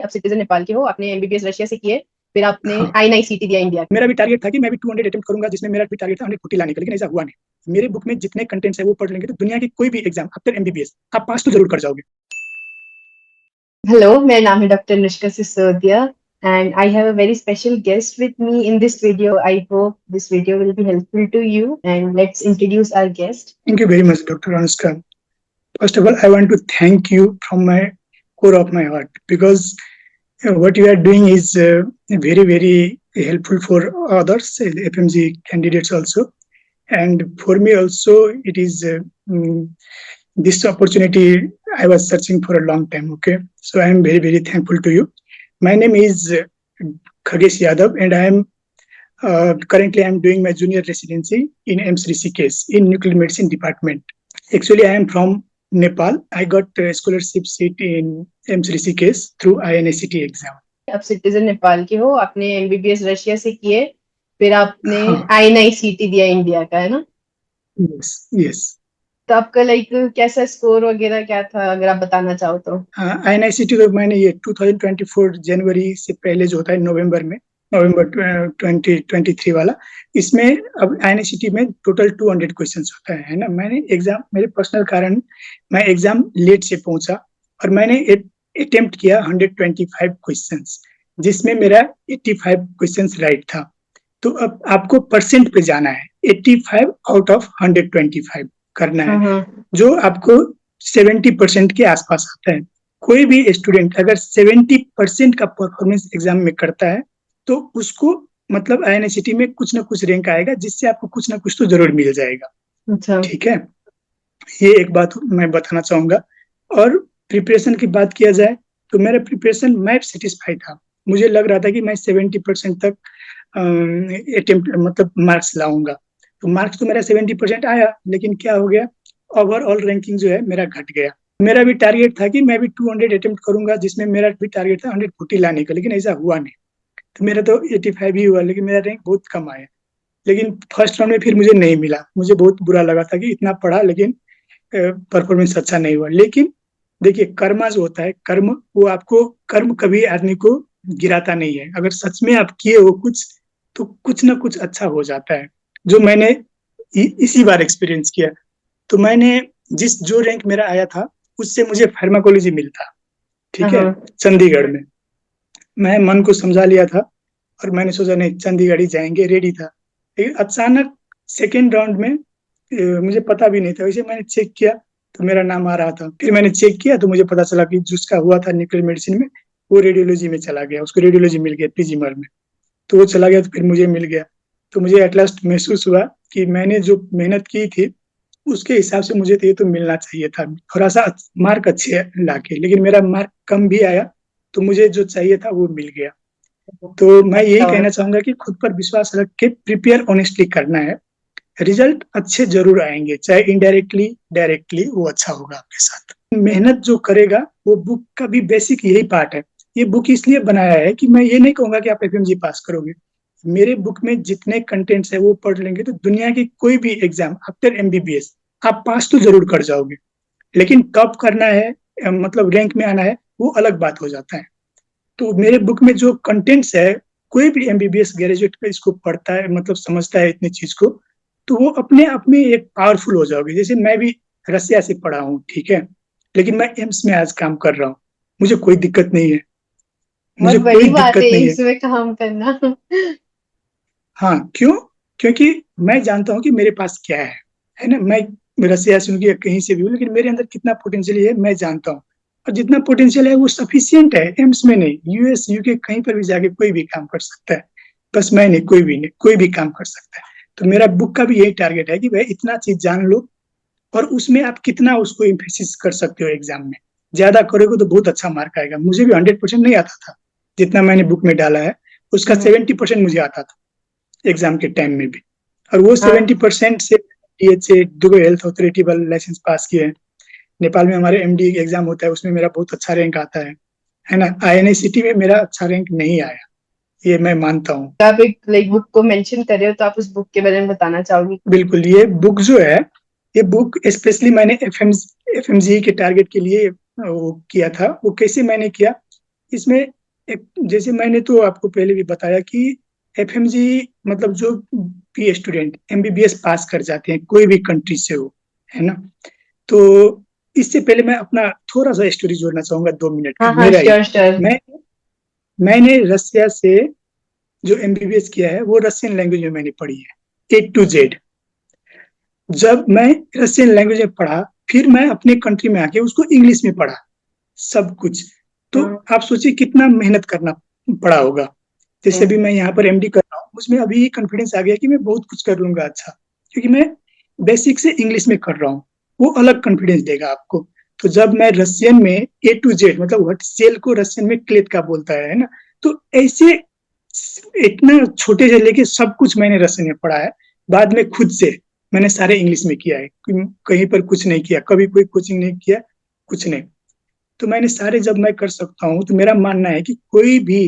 आप सिटीजन नेपाल के हो, आपने एमबीबीएस रशिया से किए, फिर आपने हाँ, INICET दिया इंडिया का। मेरा भी टारगेट था कि मैं भी 200 अटेम्प्ट करूंगा, जिसमें मेरा भी टारगेट था 140 लाने का, लेकिन ऐसा हुआ नहीं। मेरे बुक में जितने कंटेंट्स है वो पढ़ लेंगे तो दुनिया की कोई भी एग्जाम आफ्टर एमबीबीएस आप पास तो जरूर कर जाओगे। हेलो, मेरा नाम है doctor Anushka Sisodia and I have a very special guest with me in this video. I hope this video will be helpful to you, and let's introduce our guest. Thank you very much, Dr. Anushka. First of all, I want to thank you from my core of my heart, because what you are doing is very, very helpful for others, FMG candidates also. And for me also, it is this opportunity I was searching for a long time. Okay, so I am very, very thankful to you. My name is Khagesh Yadav, and currently I am doing my junior residency in AIIMS Rishikesh in nuclear medicine department. Actually, I am from Nepal. I got a scholarship seat in AIIMS Rishikesh through INICET exam. आप citizen Nepal के हो, आपने MBBS Russia से किए, फिर आपने हाँ, INICET दिया इंडिया का, है ना? yes, yes. तो आपका लाइक कैसा स्कोर वगैरह क्या था, अगर आप बताना चाहो तो। INICET तो मैंने ये 2024 जनवरी से पहले जो होता है नवंबर 2023 वाला, इसमें अब INICET में टोटल 200 क्वेश्चंस होता है ना। मैंने एग्जाम मेरे पर्सनल कारण मैं एग्जाम लेट से पहुंचा, और मैंने अटेम्प्ट किया 125 क्वेश्चंस, जिसमें मेरा 85 क्वेश्चंस राइट था। तो अब आपको परसेंट पे जाना है, 85 आउट ऑफ 125 करना है, जो आपको 70% के आसपास आता है। कोई भी स्टूडेंट अगर 70% का परफॉर्मेंस एग्जाम में करता है तो उसको मतलब INICET में कुछ ना कुछ रैंक आएगा, जिससे आपको कुछ ना कुछ तो जरूर मिल जाएगा। अच्छा, ठीक है, ये एक बात मैं बताना चाहूंगा। और प्रिपरेशन की बात किया जाए तो मेरा प्रिपरेशन मैं सेटिस्फाई था। मुझे लग रहा था कि मैं 70% तक अटेम्प्ट मतलब मार्क्स लाऊंगा। तो मार्क्स तो मेरा 70% आया, लेकिन क्या हो गया, ओवरऑल रैंकिंग जो है मेरा घट गया। मेरा भी टारगेट था कि मैं भी 200 अटेम्प्ट करूंगा, जिसमें मेरा भी टारगेट था 140 लाने का, लेकिन ऐसा हुआ नहीं। तो मेरा तो 85 ही हुआ, लेकिन मेरा रैंक बहुत कम आया। लेकिन फर्स्ट राउंड में फिर मुझे नहीं मिला। मुझे बहुत बुरा लगा था कि इतना पढ़ा लेकिन परफॉर्मेंस अच्छा नहीं हुआ। लेकिन देखिए, कर्मा जो होता है, कर्म वो आपको कर्म कभी आदमी को गिराता नहीं है। अगर सच में आप किए हो कुछ, तो कुछ ना कुछ अच्छा हो जाता है, जो मैंने इसी बार एक्सपीरियंस किया। तो मैंने जो रैंक मेरा आया था, उससे मुझे फार्माकोलॉजी मिलता, ठीक है, चंडीगढ़ में। मैं मन को समझा लिया था, और मैंने सोचा नहीं, चंडीगढ़ ही जाएंगे, रेडी था। लेकिन अचानक सेकेंड राउंड में मुझे पता भी नहीं था, वैसे मैंने चेक किया तो मेरा नाम आ रहा था। फिर मैंने चेक किया तो मुझे पता चला कि जिसका हुआ था न्यूक्लियर मेडिसिन में, वो रेडियोलॉजी में चला गया, उसको रेडियोलॉजी मिल गया पीजीमर में। तो वो चला गया, तो फिर मुझे मिल गया। तो मुझे एट लास्ट महसूस हुआ कि मैंने जो मेहनत की थी उसके हिसाब से मुझे तो ये तो मिलना चाहिए था, थोड़ा सा मार्क अच्छे लाके। लेकिन मेरा मार्क कम भी आया, तो मुझे जो चाहिए था वो मिल गया। तो मैं यही कहना चाहूंगा कि खुद पर विश्वास रख के प्रिपेयर ऑनेस्टली करना है। रिजल्ट अच्छे जरूर आएंगे, चाहे इनडायरेक्टली डायरेक्टली, वो अच्छा होगा आपके साथ। मेहनत जो करेगा, वो बुक का भी बेसिक यही पार्ट है। ये बुक इसलिए बनाया है कि मैं ये नहीं कहूंगा कि आप FMG पास करोगे। मेरे बुक में जितने कंटेंट्स है वो पढ़ लेंगे तो दुनिया की कोई भी एग्जाम आफ्टर MBBS आप पास तो जरूर कर जाओगे। लेकिन कब करना है, मतलब रैंक में आना है, वो अलग बात हो जाता है। तो मेरे बुक में जो कंटेंट्स है, कोई भी MBBS ग्रेजुएट का इसको पढ़ता है, मतलब समझता है इतनी चीज को, तो वो अपने आप में एक पावरफुल हो जाओगे। जैसे मैं भी रसिया से पढ़ा हूँ, ठीक है, लेकिन मैं एम्स में आज काम कर रहा हूँ। मुझे कोई दिक्कत नहीं है, बहुत मुझे कोई बड़ी बात दिक्कत है नहीं है। इसमें काम करना। हाँ, क्यों? क्योंकि मैं जानता हूँ कि मेरे पास क्या है ना। मैं रसिया से हूँ कि कहीं से भी हूँ, लेकिन मेरे अंदर कितना पोटेंशियल है मैं जानता हूँ। और जितना पोटेंशियल है वो सफिशियंट है, एम्स में नहीं, US UK कहीं पर भी जाके कोई भी काम कर सकता है। बस मैं नहीं, कोई भी नहीं, कोई भी काम कर सकता है। तो मेरा बुक का भी यही टारगेट है कि भाई इतना चीज जान लो, और उसमें आप कितना उसको इम्फेसिस कर सकते हो एग्जाम में। ज्यादा करोगे तो बहुत अच्छा मार्क आएगा। मुझे भी 100% नहीं आता था, जितना मैंने बुक में डाला है उसका 70% मुझे आता था एग्जाम के टाइम में भी। और वो 70% से DHA दुबई हेल्थ अथॉरिटी वाला लाइसेंस पास किए हैं। नेपाल में हमारे MD एग्जाम होता है, उसमें मेरा बहुत अच्छा रैंक आता है ना। INICET में मेरा अच्छा रैंक नहीं आया, ये मैं मानता हूँ। आप एक लाइक बुक को मेंशन कर रहे हो, तो आप उस बुक के बारे में बताना चाहोगे? बिल्कुल, ये बुक जो है, ये बुक स्पेशली मैंने FMG के टारगेट के लिए वो किया था। वो कैसे मैंने किया, इसमें एक, जैसे मैंने तो आपको पहले भी बताया कि एफएमजी मतलब जो भी स्टूडेंट एमबीबीएस पास कर जाते हैं कोई भी कंट्री से हो, है ना, तो इससे पहले मैं अपना थोड़ा सा स्टोरी जोड़ना चाहूंगा 2 मिनट का हाँ हाँ, मेरा ही। Sure sure. मैं मैंने रसिया से जो एमबीबीएस किया है वो रशियन लैंग्वेज में मैंने पढ़ी है A to Z। जब मैं रशियन लैंग्वेज में पढ़ा, फिर मैं अपने कंट्री में आके उसको इंग्लिश में पढ़ा सब कुछ। तो हाँ आप सोचिए कितना मेहनत करना पड़ा होगा। जैसे हाँ, भी मैं यहाँ पर एमडी कर रहा हूँ, उसमें अभी कॉन्फिडेंस आ गया कि मैं बहुत कुछ कर लूंगा अच्छा, क्योंकि मैं बेसिक से इंग्लिश में कर रहा हूँ। वो अलग कॉन्फिडेंस देगा आपको। तो जब मैं रशियन में A to Z, मतलब व्हाट सेल को रशियन में क्लेट का बोलता है ना, तो ऐसे इतना छोटे से लेके सब कुछ मैंने रशियन में पढ़ा है। बाद में खुद से मैंने सारे इंग्लिश में किया है, कहीं पर कुछ नहीं किया, कभी कोई कोचिंग नहीं किया, कुछ नहीं। तो मैंने सारे जब मैं कर सकता हूँ, तो मेरा मानना है कि कोई भी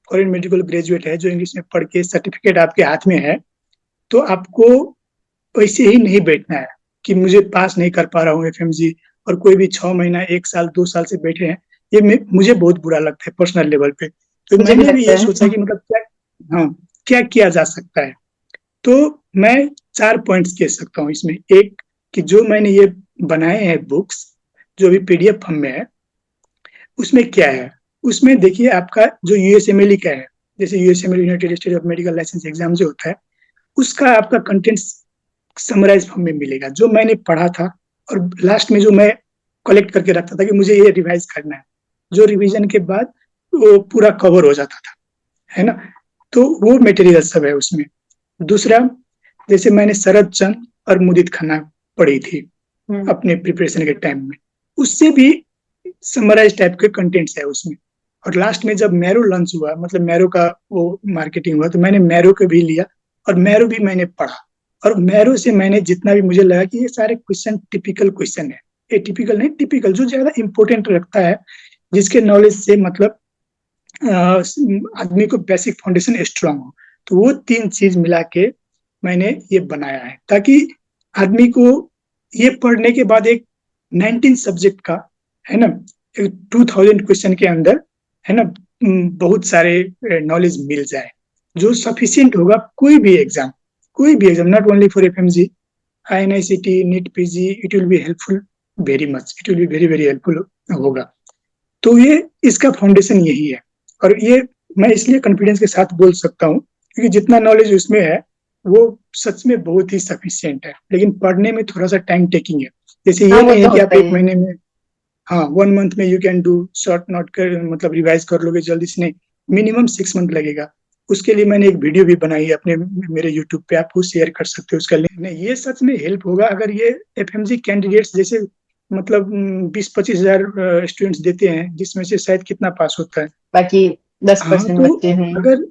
फॉरेन मेडिकल ग्रेजुएट है जो इंग्लिश में पढ़ के सर्टिफिकेट आपके हाथ में है, तो आपको वैसे ही नहीं बैठना है कि मुझे पास नहीं कर पा रहा हूँ एफएमजी, और कोई भी 6 महीना 1 साल 2 साल से बैठे हैं। ये मुझे बहुत बुरा लगता है पर्सनल लेवल पे। तो मुझे भी मैंने भी लगता ये सोचा है। कि मतलब क्या, हाँ, क्या किया जा सकता है। तो मैं 4 पॉइंट्स कह सकता हूँ इसमें। एक, कि जो मैंने ये बनाए हैं बुक्स, जो भी पीडीएफ फॉर्म में है, उसमें क्या है, उसमें देखिए आपका जो यूएसएमएल का है, जैसे USML United State of medical licence exam जो होता है, उसका आपका कंटेंट समराइज फॉर्म में मिलेगा, जो मैंने पढ़ा था। और लास्ट में जो मैं कलेक्ट करके रखता था कि मुझे ये रिवाइज करना है, जो रिवीजन के बाद वो पूरा कवर हो जाता था, है ना। तो वो मटेरियल सब है उसमें। दूसरा, जैसे मैंने शरद चंद्र और मुदित खन्ना पढ़ी थी हम्म। अपने प्रिपरेशन के टाइम में, उससे भी समराइज टाइप के कंटेंट्स है उसमें। और लास्ट में जब मैरो लॉन्च हुआ, मतलब मैरो का वो मार्केटिंग हुआ, तो मैंने मैरो को भी लिया और मैरो भी मैंने पढ़ा। और मैरो से मैंने जितना भी मुझे लगा कि ये सारे क्वेश्चन टिपिकल क्वेश्चन है, ये टिपिकल नहीं, टिपिकल जो ज्यादा इंपॉर्टेंट रखता है, जिसके नॉलेज से मतलब आदमी को बेसिक फाउंडेशन स्ट्रांग हो। तो वो 3 चीज मिला के मैंने ये बनाया है, ताकि आदमी को ये पढ़ने के बाद एक 19 सब्जेक्ट का, है ना, 2000 क्वेश्चन के अंदर, है ना, बहुत सारे नॉलेज मिल जाए, जो सफिशियंट होगा कोई भी exam, not only for FMG, INICET, NEET PG, it will be helpful very much, it will be very very helpful होगा। तो ये इसका फाउंडेशन यही है। और ये मैं इसलिए कॉन्फिडेंस के साथ बोल सकता हूँ क्योंकि जितना नॉलेज उसमें है वो सच में बहुत ही सफिशियंट है, लेकिन पढ़ने में थोड़ा सा टाइम टेकिंग है। जैसे हाँ, ये वो नहीं है तो कि आप होता ही एक है। महीने में, हाँ, 1 मंथ में you can do short note कर, मतलब रिवाइज कर लोगे जल्दी से, नहीं, मिनिमम 6 मंथ लगेगा। उसके लिए मैंने एक वीडियो भी बनाई है अपने मेरे यूट्यूब पे, आप वो शेयर कर सकते हो उसका लिंक। नहीं, ये सच में हेल्प होगा अगर ये एफएमजी कैंडिडेट्स जैसे मतलब 20-25 हजार स्टूडेंट्स देते हैं, जिसमें से शायद कितना पास होता है। बाकी दस हाँ, परसेंट तो बच्चे हैं। अगर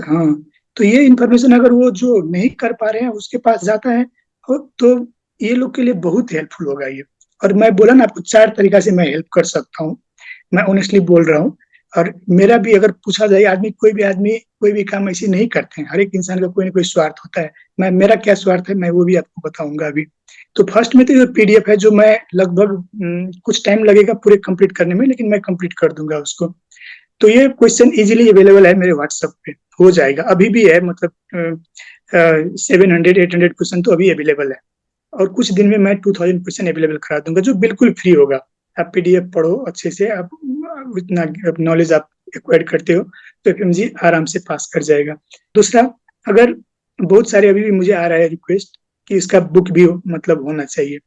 हाँ, तो ये इन्फॉर्मेशन अगर वो जो नहीं कर पा रहे हैं उसके पास जाता है, तो ये लोग के लिए बहुत हेल्पफुल होगा ये। और मैं बोला ना आपको, 4 तरीका से मैं हेल्प कर सकता हूँ, मैं ऑनेस्टली बोल रहा हूँ। और मेरा भी अगर पूछा जाए, आदमी कोई भी काम ऐसे नहीं करते हैं, हर एक इंसान का कोई ना कोई स्वार्थ होता है। मेरा क्या स्वार्थ है मैं वो भी आपको बताऊंगा अभी। तो फर्स्ट में तो ये पीडीएफ है जो मैं लगभग कुछ टाइम लगेगा पूरे कंप्लीट करने में, लेकिन मैं कंप्लीट कर दूंगा उसको। तो ये क्वेश्चन इजीली अवेलेबल है मेरे व्हाट्सएप पे, हो जाएगा, अभी भी है, मतलब 700-800 क्वेश्चन तो अभी अवेलेबल है। और कुछ दिन में मैं 2000 क्वेश्चन अवेलेबल करा दूंगा जो बिल्कुल फ्री होगा। आप पीडीएफ पढ़ो अच्छे से, आप इतना नॉलेज आप एक्वायर करते हो, तो एफएमजी आराम से पास कर जाएगा। दूसरा, अगर बहुत सारे अभी भी मुझे आ रहा है रिक्वेस्ट कि इसका बुक भी मतलब होना चाहिए,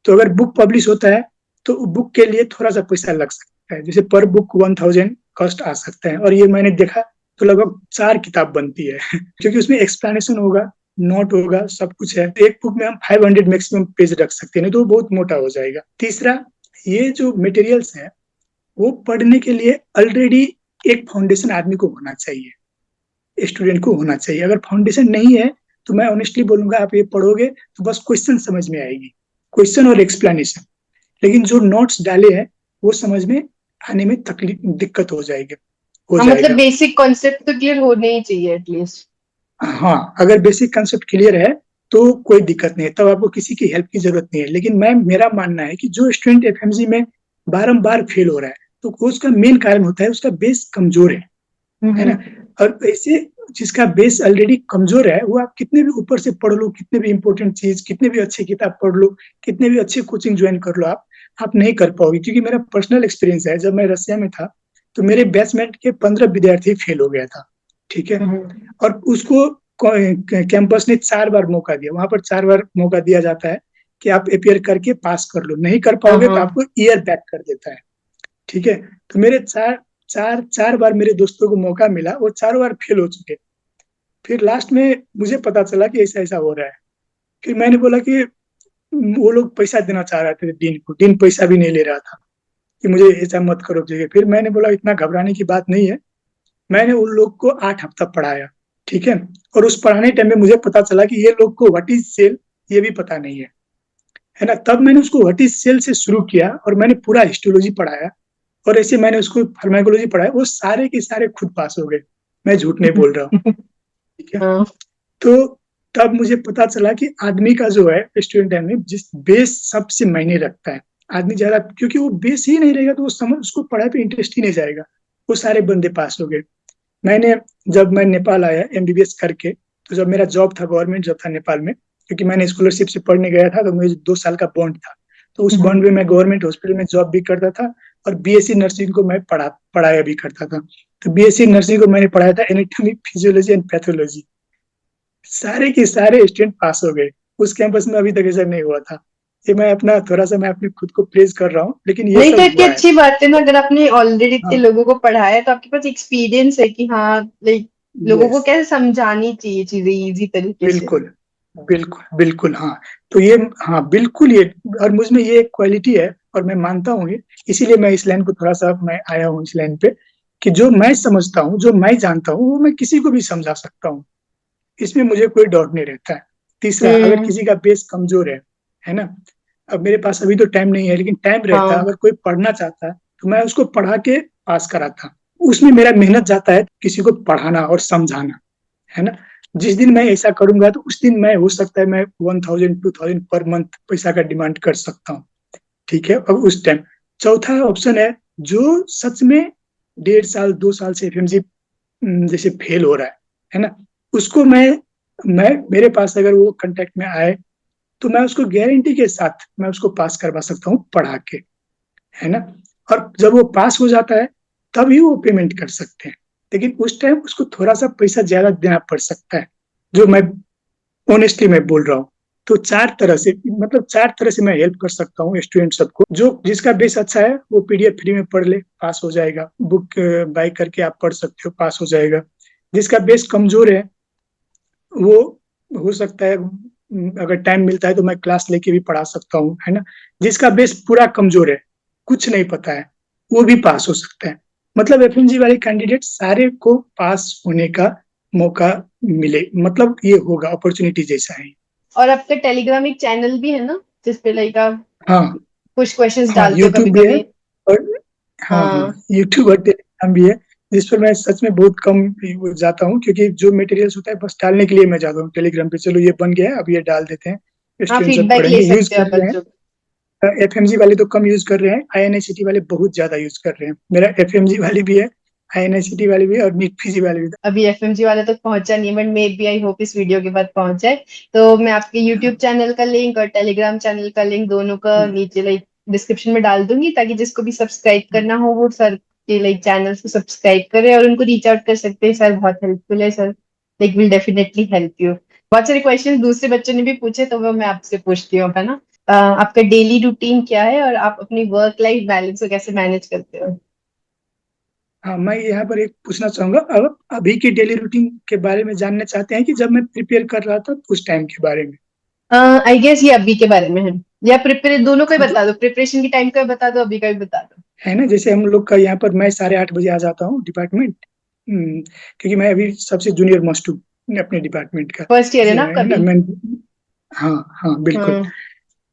तो अगर बुक पब्लिश होता है तो बुक के लिए थोड़ा सा पैसा लग सकता है, जैसे पर बुक 1000 कॉस्ट आ सकता है। और ये मैंने देखा तो लगभग 4 किताब बनती है क्योंकि उसमें एक्सप्लेनेशन होगा, नोट होगा, सब कुछ है। एक बुक में हम 500 मैक्सिमम पेज रख सकते हैं, नहीं तो वो बहुत मोटा हो जाएगा। तीसरा, ये जो मटेरियल्स है वो पढ़ने के लिए ऑलरेडी एक फाउंडेशन आदमी को होना चाहिए, स्टूडेंट को होना चाहिए। अगर फाउंडेशन नहीं है तो मैं ऑनेस्टली बोलूंगा, आप ये पढ़ोगे तो बस क्वेश्चन समझ में आएगी, क्वेश्चन और एक्सप्लेनेशन, लेकिन जो नोट्स डाले हैं वो समझ में आने में तकलीफ दिक्कत हो हाँ, मतलब जाएगा। बेसिक कॉन्सेप्ट तो क्लियर होने ही चाहिए एटलीस्ट। हाँ, अगर बेसिक कंसेप्ट क्लियर है तो कोई दिक्कत नहीं है, तब आपको किसी की हेल्प की जरूरत नहीं है। लेकिन मेरा मानना है कि जो स्टूडेंट एफएमजी में बारंबार फेल हो रहा है, तो वो उसका मेन कारण होता है उसका बेस कमजोर है ना। और ऐसे जिसका बेस ऑलरेडी कमजोर है, वो आप कितने भी ऊपर से पढ़ लो, कितने भी इंपॉर्टेंट चीज, कितने भी अच्छी किताब पढ़ लो, कितने भी अच्छी कोचिंग ज्वाइन कर लो, आप नहीं कर पाओगे। क्योंकि मेरा पर्सनल एक्सपीरियंस है, जब मैं रसिया में था तो मेरे बैचमेट के 15 विद्यार्थी फेल हो गया था, ठीक है। और उसको कैंपस ने 4 बार मौका दिया, वहां पर 4 बार मौका दिया जाता है कि आप अपियर करके पास कर लो, नहीं कर पाओगे तो आपको ईयर बैक कर देता है, ठीक है। तो मेरे चार चार चार बार मेरे दोस्तों को मौका मिला, वो चारों बार फेल हो चुके। फिर लास्ट में मुझे पता चला कि ऐसा ऐसा हो रहा है। फिर मैंने बोला कि वो लोग पैसा देना चाह रहे थे डीन को, डीन पैसा भी नहीं ले रहा था कि मुझे ऐसा मत करो जगह। फिर मैंने बोला इतना घबराने की बात नहीं है। मैंने उन लोग को 8 हफ्ता पढ़ाया, ठीक है। और उस पढ़ाने टाइम में मुझे पता चला कि ये लोग को व्हाट इज सेल ये भी पता नहीं है ना। तब मैंने उसको व्हाट इज सेल से शुरू किया और मैंने पूरा हिस्टोलॉजी पढ़ाया। और ऐसे मैंने उसको फार्माकोलॉजी पढ़ाया, वो सारे के सारे खुद पास हो गए, मैं झूठ नहीं बोल रहा हूँ, ठीक है। तो तब मुझे पता चला कि आदमी का जो है स्टूडेंट टाइम में जिस बेस सबसे मायने रखता है। आदमी ज्यादा, क्योंकि वो बेस ही नहीं रहेगा तो वो समझ उसको पढ़ाई पे इंटरेस्ट ही नहीं जाएगा। वो सारे बंदे पास हो गए। मैंने जब मैं नेपाल आया एमबीबीएस करके, तो जब मेरा जॉब था गवर्नमेंट जॉब था नेपाल में, क्योंकि मैंने स्कॉलरशिप से पढ़ने गया था तो मुझे 2 साल का बॉन्ड था। तो उस बॉन्ड में मैं गवर्नमेंट हॉस्पिटल में जॉब भी करता था और बीएससी नर्सिंग को मैं पढ़ाया भी करता था। तो बीएससी नर्सिंग को मैंने पढ़ाया था एनाटॉमी फिजियोलॉजी एंड पैथोलॉजी। सारे के सारे स्टूडेंट पास हो गए। उस कैंपस में अभी तक ऐसा नहीं हुआ था। ये मैं अपना थोड़ा सा मैं अपने खुद को प्रेज कर रहा हूँ, लेकिन ये नहीं तो सब इतनी हुआ है। अच्छी बात है ना, अगर आपने ऑलरेडी इतने हाँ, लोगों को पढ़ाया है तो आपके पास एक्सपीरियंस है कि हाँ लाइक लोगों को यस, कैसे समझानी चाहिए चीजें इजी तरीके से। बिल्कुल, बिल्कुल, बिल्कुल, हाँ। तो ये, हाँ, बिल्कुल ये, और मुझ में ये क्वालिटी है और मैं मानता हूँ ये। इसीलिए मैं इस लाइन को थोड़ा सा मैं आया हूँ इस लाइन पे कि जो मैं समझता हूँ, जो मैं जानता हूँ, वो मैं किसी को भी समझा सकता हूँ। इसमें मुझे कोई डाउट नहीं रहता है। तीसरा, अगर हम्म। किसी का बेस कमजोर है ना। अब मेरे पास अभी तो टाइम नहीं है, लेकिन टाइम रहता, हाँ। अगर कोई पढ़ना चाहता है तो मैं उसको पढ़ा के पास कराता। उसमें मेरा मेहनत जाता है किसी को पढ़ाना और समझाना, है ना। जिस दिन मैं ऐसा करूंगा तो उस दिन मैं, हो सकता है मैं 1000 2000 पर मंथ पैसा का डिमांड कर सकता हूँ, ठीक है। अब उस टाइम चौथा ऑप्शन है, जो सच में 1.5 साल 2 साल से एफएमजी जैसे फेल हो रहा है ना। उसको मैं मेरे पास अगर वो कांटेक्ट में आए तो मैं उसको गारंटी के साथ मैं उसको पास करवा सकता हूँ पढ़ा के, है ना। और जब वो पास हो जाता है तभी वो पेमेंट कर सकते हैं। लेकिन उस टाइम उसको थोड़ा सा पैसा ज्यादा देना पड़ सकता है, जो मैं ऑनेस्टली मैं बोल रहा हूँ। तो 4 तरह से, मतलब 4 तरह से मैं हेल्प कर सकता हूँ स्टूडेंट सबको। जो जिसका बेस अच्छा है वो पीडीएफ फ्री में पढ़ ले, पास हो जाएगा। बुक बाय करके आप पढ़ सकते हो, पास हो जाएगा। जिसका बेस कमजोर है वो, हो सकता है अगर टाइम मिलता है तो मैं क्लास लेके भी पढ़ा सकता हूँ, है ना। जिसका बेस पूरा कमजोर है, कुछ नहीं पता है, वो भी पास हो सकता है। मतलब एफएमजी वाले कैंडिडेट सारे को पास होने का मौका मिले, मतलब ये होगा अपॉर्चुनिटी जैसा है। और आपका टेलीग्राम एक चैनल भी है ना जिसपे लाइक आप हाँ, कुछ क्वेश्चंस हाँ, डालते हो कभी यूट्यूब भी है। कभी। और हाँ, हाँ, हाँ। यूट्यूब और टेलीग्राम भी है, जिस पर मैं सच में बहुत कम जाता हूँ, क्योंकि जो मटेरियल्स होता है बस डालने के लिए मैं जाता हूँ टेलीग्राम पे। चलो ये बन गया है, अब ये डाल देते हैं, हाँ स्टूडेंट सब फीडबैक ले पढ़ेंगे, यूज सकते हो कर आप रहे बच्चों का। हैं। एफएमजी वाले तो कम यूज कर रहे हैं, आईएनआईसीटी वाले बहुत ज्यादा यूज कर रहे हैं। मेरा एफएमजी वाले भी है, आईएनआईसीटी वाले भी है और नीट पीजी वाले भी। अभी एफएमजी वाले तक पहुंचा नहीं है but maybe I hope इस वीडियो के बाद पहुंच जाए। तो मैं आपके यूट्यूब चैनल का लिंक और टेलीग्राम चैनल का लिंक दोनों का नीचे लाइक डिस्क्रिप्शन में डाल दूंगी, ताकि जिसको भी सब्सक्राइब करना हो वो सर के लाइक चैनल को सब्सक्राइब करे और उनको रीच आउट कर सकते हैं। सर बहुत हेल्पफुल है sir, like will definitely help you. बहुत सारे क्वेश्चन दूसरे बच्चों ने भी पूछे तो वो मैं आपसे पूछती हूँ, है ना। आपका डेली रूटीन क्या है और आप अपनी वर्क लाइफ बैलेंस को कैसे मैनेज करते हो। हाँ, मैं यहाँ पर एक पूछना चाहूंगा, अब अभी की डेली रूटीन के बारे में जानना चाहते हैं कि जब मैं प्रिपेयर कर रहा था उस टाइम के बारे में। आई गेस ये अभी के बारे में है, या प्रिपेयर दोनों का ही हाँ, तो बता दो, प्रिपरेशन की टाइम का भी बता दो अभी का भी बता दो। है ना, जैसे हम लोग का यहाँ पर मैं 8:30 बजे आ जाता हूँ डिपार्टमेंट। क्योंकि मैं अभी सबसे जूनियर मोस्ट हूँ अपने डिपार्टमेंट का, फर्स्ट ईयर है ना आपका है ना भी। मैं। हाँ, हाँ, बिल्कुल। हाँ।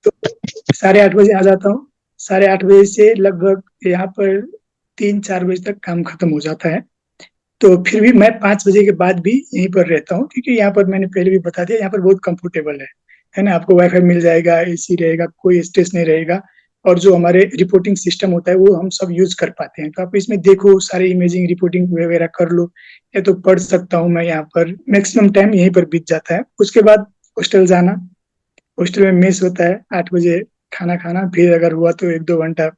तो 8:30 बजे आ जाता हूँ। 8:30 बजे से लगभग यहाँ पर 3 4 बजे तक काम खत्म हो जाता है। तो फिर भी मैं 5 बजे के बाद भी यहीं पर रहता हूँ, क्योंकि यहाँ पर मैंने पहले भी बता दिया, यहाँ पर बहुत कंफर्टेबल है ना। आपको वाईफाई मिल जाएगा, एसी रहेगा, कोई स्ट्रेस नहीं रहेगा। और जो हमारे रिपोर्टिंग सिस्टम होता है वो हम सब यूज कर पाते हैं। तो आप इसमें देखो, सारे इमेजिंग रिपोर्टिंग वगैरह कर लो, या तो पढ़ सकता हूँ मैं यहाँ पर। मैक्सिमम टाइम यहीं पर बीत जाता है। उसके बाद हॉस्टल जाना, हॉस्टल में मेस होता है, 8 बजे खाना खाना, फिर अगर हुआ तो 1-2 घंटा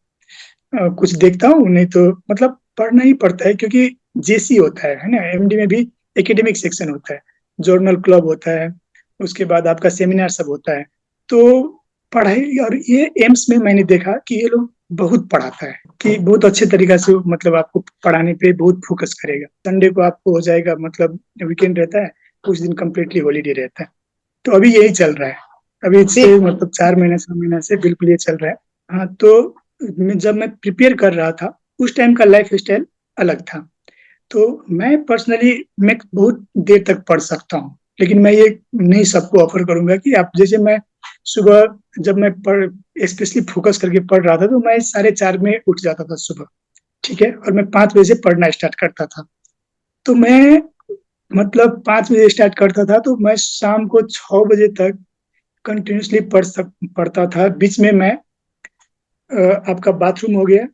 कुछ देखता हूँ, नहीं तो मतलब पढ़ना ही पड़ता है, क्योंकि जेसी होता है ना, एमडी में भी एकेडमिक सेक्शन होता है, जर्नल क्लब होता है, उसके बाद आपका सेमिनार सब होता है। तो पढ़ाई, और ये एम्स में मैंने देखा कि ये लोग बहुत पढ़ाता है, कि बहुत अच्छे तरीका से मतलब आपको पढ़ाने पे बहुत फोकस करेगा। संडे को आपको हो जाएगा, मतलब वीकेंड रहता है, कुछ दिन कम्प्लीटली हॉलीडे रहता है। तो अभी यही चल रहा है, अभी से बिल्कुल। मतलब 4 महीने 6 महीने से बिल्कुल ये चल रहा है। हाँ, तो जब मैं प्रिपेयर कर रहा था, उस टाइम का लाइफ स्टाइल अलग था। तो मैं पर्सनली मैं बहुत देर तक पढ़ सकता हूँ, लेकिन मैं ये नहीं सबको ऑफर करूंगा कि आप जैसे मैं सुबह, जब मैं पढ़ स्पेशली फोकस करके पढ़ रहा था, तो मैं 4:30 में उठ जाता था सुबह, ठीक है, और मैं 5 बजे से पढ़ना स्टार्ट करता था। तो मैं मतलब 5 बजे स्टार्ट करता था, तो मैं शाम को 6 बजे तक कंटिन्यूसली पढ़ता था। बीच में मैं आपका बाथरूम हो गया,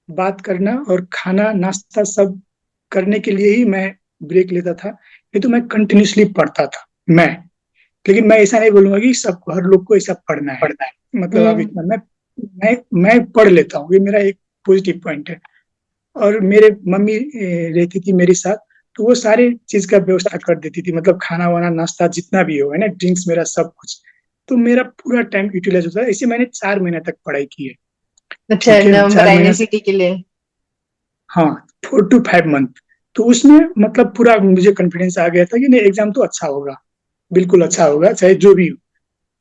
बात करना और खाना नाश्ता सब करने के लिए ही मैं ब्रेक लेता था। नहीं तो मैं कंटिन्यूसली पढ़ता था मैं। लेकिन मैं ऐसा नहीं बोलूंगा कि सब हर लोग को ऐसा पढ़ना है, मतलब आप हम्म। इतना, मैं पढ़ लेता हूँ, ये मेरा एक पॉजिटिव पॉइंट है। और मेरे मम्मी रहती थी मेरे साथ, तो वो सारे चीज का व्यवस्था कर देती थी, मतलब खाना वाना नाश्ता जितना भी हो, है ना, ड्रिंक्स, मेरा सब कुछ। तो मेरा पूरा टाइम यूटिलाइज होता है। ऐसे मैंने 4 महीने तक पढ़ाई की है, अच्छा, ठीक है, नवंबर 4 महीना से। आईएनसीटी के लिए। हाँ, 4 to 5 मंथ। तो उसमें मतलब पूरा मुझे कॉन्फिडेंस आ गया था कि नहीं, एग्जाम तो अच्छा होगा, बिल्कुल अच्छा होगा, चाहे जो भी हो।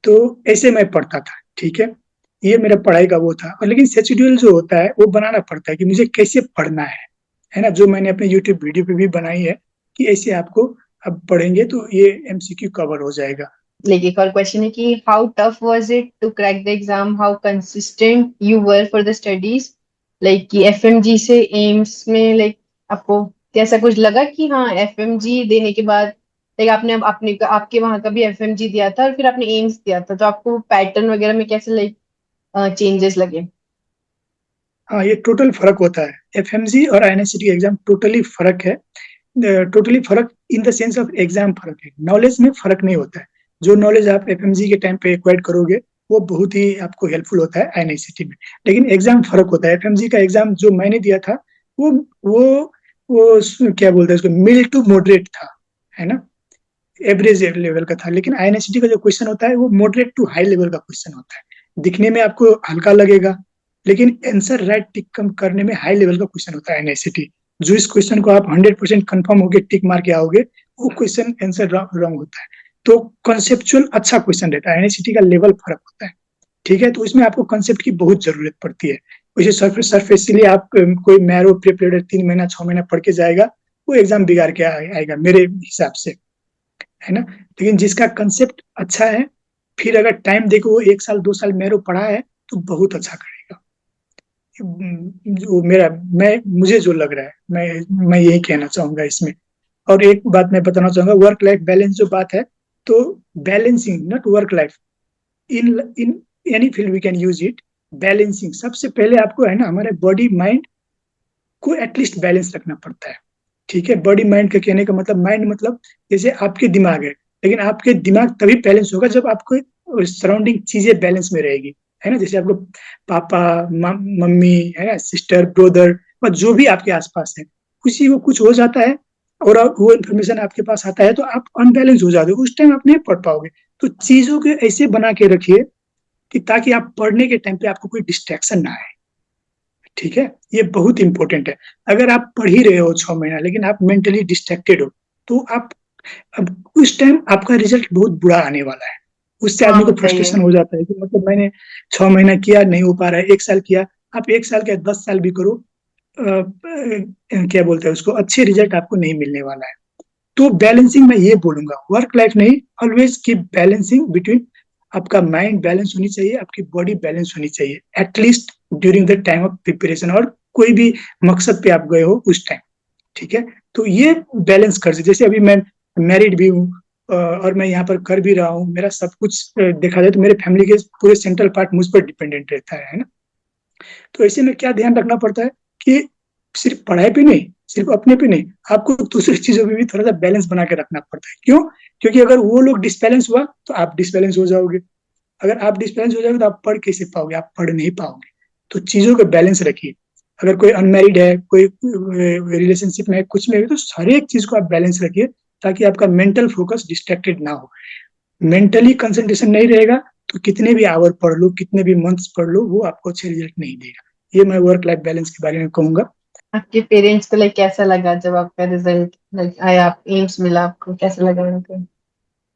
तो ऐसे मैं पढ़ता था, ठीक है। ये मेरा पढ़ाई का वो था। और लेकिन शेड्यूल जो होता है वो बनाना पड़ता है कि मुझे कैसे पढ़ना है ना, जो मैंने अपने यूट्यूब वीडियो पे भी बनाई है, कि ऐसे आपको अब पढ़ेंगे तो ये एमसीक्यू कवर हो जाएगा। लाइक एक और क्वेश्चन है कि how tough was it to crack the exam, how consistent you were for the studies. Like कि एफएमजी से एम्स में, लाइक आपको कैसा कुछ लगा कि हाँ एफएमजी देने के बाद, लाइक आपने अपने आपके वहां का भी एफएमजी दिया था और फिर आपने एम्स दिया था, तो आपको पैटर्न वगैरह में कैसे लाइक चेंजेस लगे? हाँ, ये टोटल फर्क होता है, एफएमजी और आईएनएसटी एग्जाम टोटली फर्क है। टोटली फर्क in the sense of exam फर्क है, नॉलेज में फर्क नहीं होता है। जो नॉलेज आप एफएमजी के टाइम पे एक्वायर करोगे, वो बहुत ही आपको हेल्पफुल होता है आईएनआईसीटी में। लेकिन एग्जाम फर्क होता है। एफएमजी का एग्जाम जो मैंने दिया था, वो वो क्या बोलते हैं उसको, मिल टू मॉडरेट था, है ना, एवरेज लेवल का था। लेकिन आईएनएसटी का जो क्वेश्चन होता है वो मॉडरेट टू हाई लेवल का क्वेश्चन होता है। दिखने में आपको हल्का लगेगा, लेकिन आंसर राइट टिक कम करने में हाई लेवल का क्वेश्चन होता है आईएनएसटी। जो इस क्वेश्चन को आप 100% कंफर्म होके टिक मार के आओगे, वो क्वेश्चन आंसर रॉन्ग होता है। तो कॉन्सेप्चुअल अच्छा क्वेश्चन रहता है, आईएनएसटी का लेवल फर्क होता है, ठीक है। तो इसमें आपको कंसेप्ट की बहुत जरूरत पड़ती है। वैसे सरफेसिली आप कोई मैरो प्रिपेयर 3 महीना 6 महीना पढ़ के जाएगा, वो एग्जाम बिगाड़ के आएगा मेरे हिसाब से, है ना। लेकिन जिसका कंसेप्ट अच्छा है, फिर अगर टाइम देखो, वो 1 साल 2 साल मैरो पढ़ा है, तो बहुत अच्छा करेगा। जो मेरा मैं मुझे जो लग रहा है, मैं यही कहना चाहूंगा इसमें। और एक बात मैं बताना चाहूंगा, वर्क लाइफ बैलेंस जो बात है, तो balancing not work life, in in any field we can use it. Balancing सबसे पहले आपको, है ना, हमारे बॉडी माइंड को एटलीस्ट बैलेंस रखना पड़ता है, ठीक है। बॉडी माइंड का कहने का मतलब, माइंड मतलब जैसे आपके दिमाग है, लेकिन आपके दिमाग तभी बैलेंस होगा जब आपको सराउंडिंग चीजें बैलेंस में रहेगी, है ना। जैसे आपको पापा, मम्मी, है ना, सिस्टर, ब्रदर, और जो भी आपके आसपास है, किसी को कुछ हो जाता है और वो इन्फॉर्मेशन आपके पास आता है, तो आप अनबैलेंस हो जाते हो, उस टाइम आप नहीं पढ़ पाओगे। तो चीजों को ऐसे बना के रखिए कि ताकि आप पढ़ने के टाइम पे आपको कोई डिस्ट्रैक्शन ना आए, ठीक है। ये बहुत इंपॉर्टेंट है। अगर आप पढ़ ही रहे हो 6 महीना, लेकिन आप मेंटली डिस्ट्रैक्टेड हो, तो आप अब उस टाइम आपका रिजल्ट बहुत बुरा आने वाला है। उससे हाँ आदमी को होता ही है। फ्रस्ट्रेशन हो जाता है कि मतलब मैंने 6 महीना किया, नहीं हो पा रहा है, 1 साल किया, आप 1 साल क्या 10 साल भी करो, क्या बोलते हैं उसको, अच्छे रिजल्ट आपको नहीं मिलने वाला है। तो बैलेंसिंग मैं ये बोलूंगा, वर्क लाइफ नहीं, ऑलवेज कीप बैलेंसिंग बिटवीन। आपका माइंड बैलेंस होनी चाहिए, आपकी बॉडी बैलेंस होनी चाहिए, at least during the time of preparation, और कोई भी मकसद पे आप गए हो उस टाइम, ठीक है। तो ये बैलेंस कर, जैसे अभी मैं मैरिड भी हूँ, और मैं यहाँ पर कर भी रहा हूँ, मेरा सब कुछ देखा जाए तो मेरे फैमिली के पूरे सेंट्रल पार्ट मुझ पर डिपेंडेंट रहता है ना। तो ऐसे में क्या ध्यान रखना पड़ता है कि सिर्फ पढ़ाई पे नहीं, सिर्फ अपने पे नहीं, आपको दूसरी चीजों में भी थोड़ा सा बैलेंस बना के रखना पड़ता है। क्यों? क्योंकि अगर वो लोग डिसबैलेंस हुआ तो आप डिसबैलेंस हो जाओगे। अगर आप डिसबैलेंस हो जाओगे तो आप पढ़ कैसे पाओगे? आप पढ़ नहीं पाओगे। तो चीजों का बैलेंस रखिए। अगर कोई अनमैरिड है, कोई रिलेशनशिप में है, कुछ में है, तो हर एक चीज को आप बैलेंस रखिए, ताकि आपका मेंटल फोकस डिस्ट्रैक्टेड ना हो। मेंटली कंसंट्रेशन नहीं रहेगा तो कितने भी आवर पढ़ लो, कितने भी मंथ्स पढ़ लो, वो आपको अच्छे रिजल्ट नहीं देगा। ये मैं वर्क लाइफ बैलेंस के बारे में कहूंगा। आपके पेरेंट्स को लाइक कैसा लगा जब आपका रिजल्ट लाइक आया, आप एम्स मिला, आपको कैसा लगा उनको?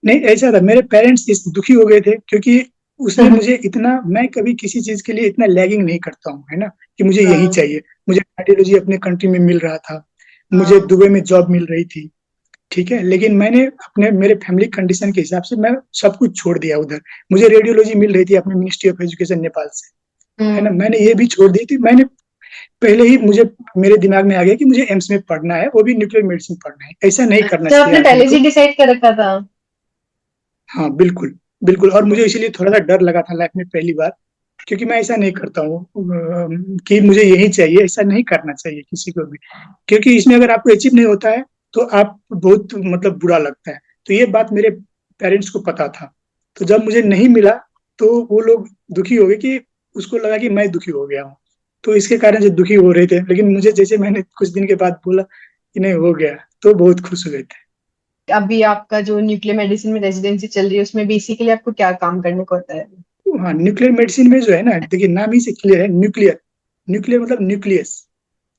नहीं, ऐसा था, मेरे पेरेंट्स इस दुखी हो गए थे, क्योंकि उसमें मुझे इतना, मैं कभी किसी चीज के लिए इतना लैगिंग नहीं करता हूँ, है ना, कि मुझे यही हाँ चाहिए। मुझे कार्डियोलॉजी अपने कंट्री में मिल रहा था, मुझे हाँ। दुबई में जॉब मिल रही थी, ठीक है, लेकिन मैंने अपने मेरे फैमिली कंडीशन के हिसाब से मैं सब कुछ छोड़ दिया उधर। मुझे रेडियोलॉजी मिल रही थी अपने मिनिस्ट्री ऑफ एजुकेशन नेपाल से, है ना, हम्म। मैंने ये भी छोड़ दी थी। मैंने पहले ही, मुझे मेरे दिमाग में आ गया कि मुझे एम्स में पढ़ना है, वो भी न्यूक्लियर मेडिसिन पढ़ना है। ऐसा नहीं करना अच्छा, चाहिए आपने आदमी पहले से को। ही डिसाइड कर रखा था? हाँ बिल्कुल, बिल्कुल। और मुझे इसीलिए थोड़ा सा डर लगा था लाइफ में पहली बार, क्योंकि मैं ऐसा नहीं करता हूँ कि मुझे यही चाहिए, ऐसा नहीं करना चाहिए किसी को भी। क्योंकि इसमें अगर आपको अचीव नहीं होता है तो आप बहुत, मतलब बुरा लगता है। तो ये बात मेरे पेरेंट्स को पता था। तो जब मुझे नहीं मिला तो वो लोग दुखी हो गए, कि उसको लगा कि मैं दुखी हो गया हूँ। तो इसके कारण से दुखी हो रहे थे, लेकिन मुझे जैसे मैंने कुछ दिन के बाद बोला कि नहीं हो गया, तो बहुत खुश हुए थे। अभी आपका जो न्यूक्लियर मेडिसिन में रेजिडेंसी चल रही है उसमें बेसिकली आपको क्या काम करने को होता है? हाँ, न्यूक्लियर मेडिसिन में जो है ना, देखिए नाम ही से क्लियर है, न्यूक्लियर। न्यूक्लियर मतलब न्यूक्लियस।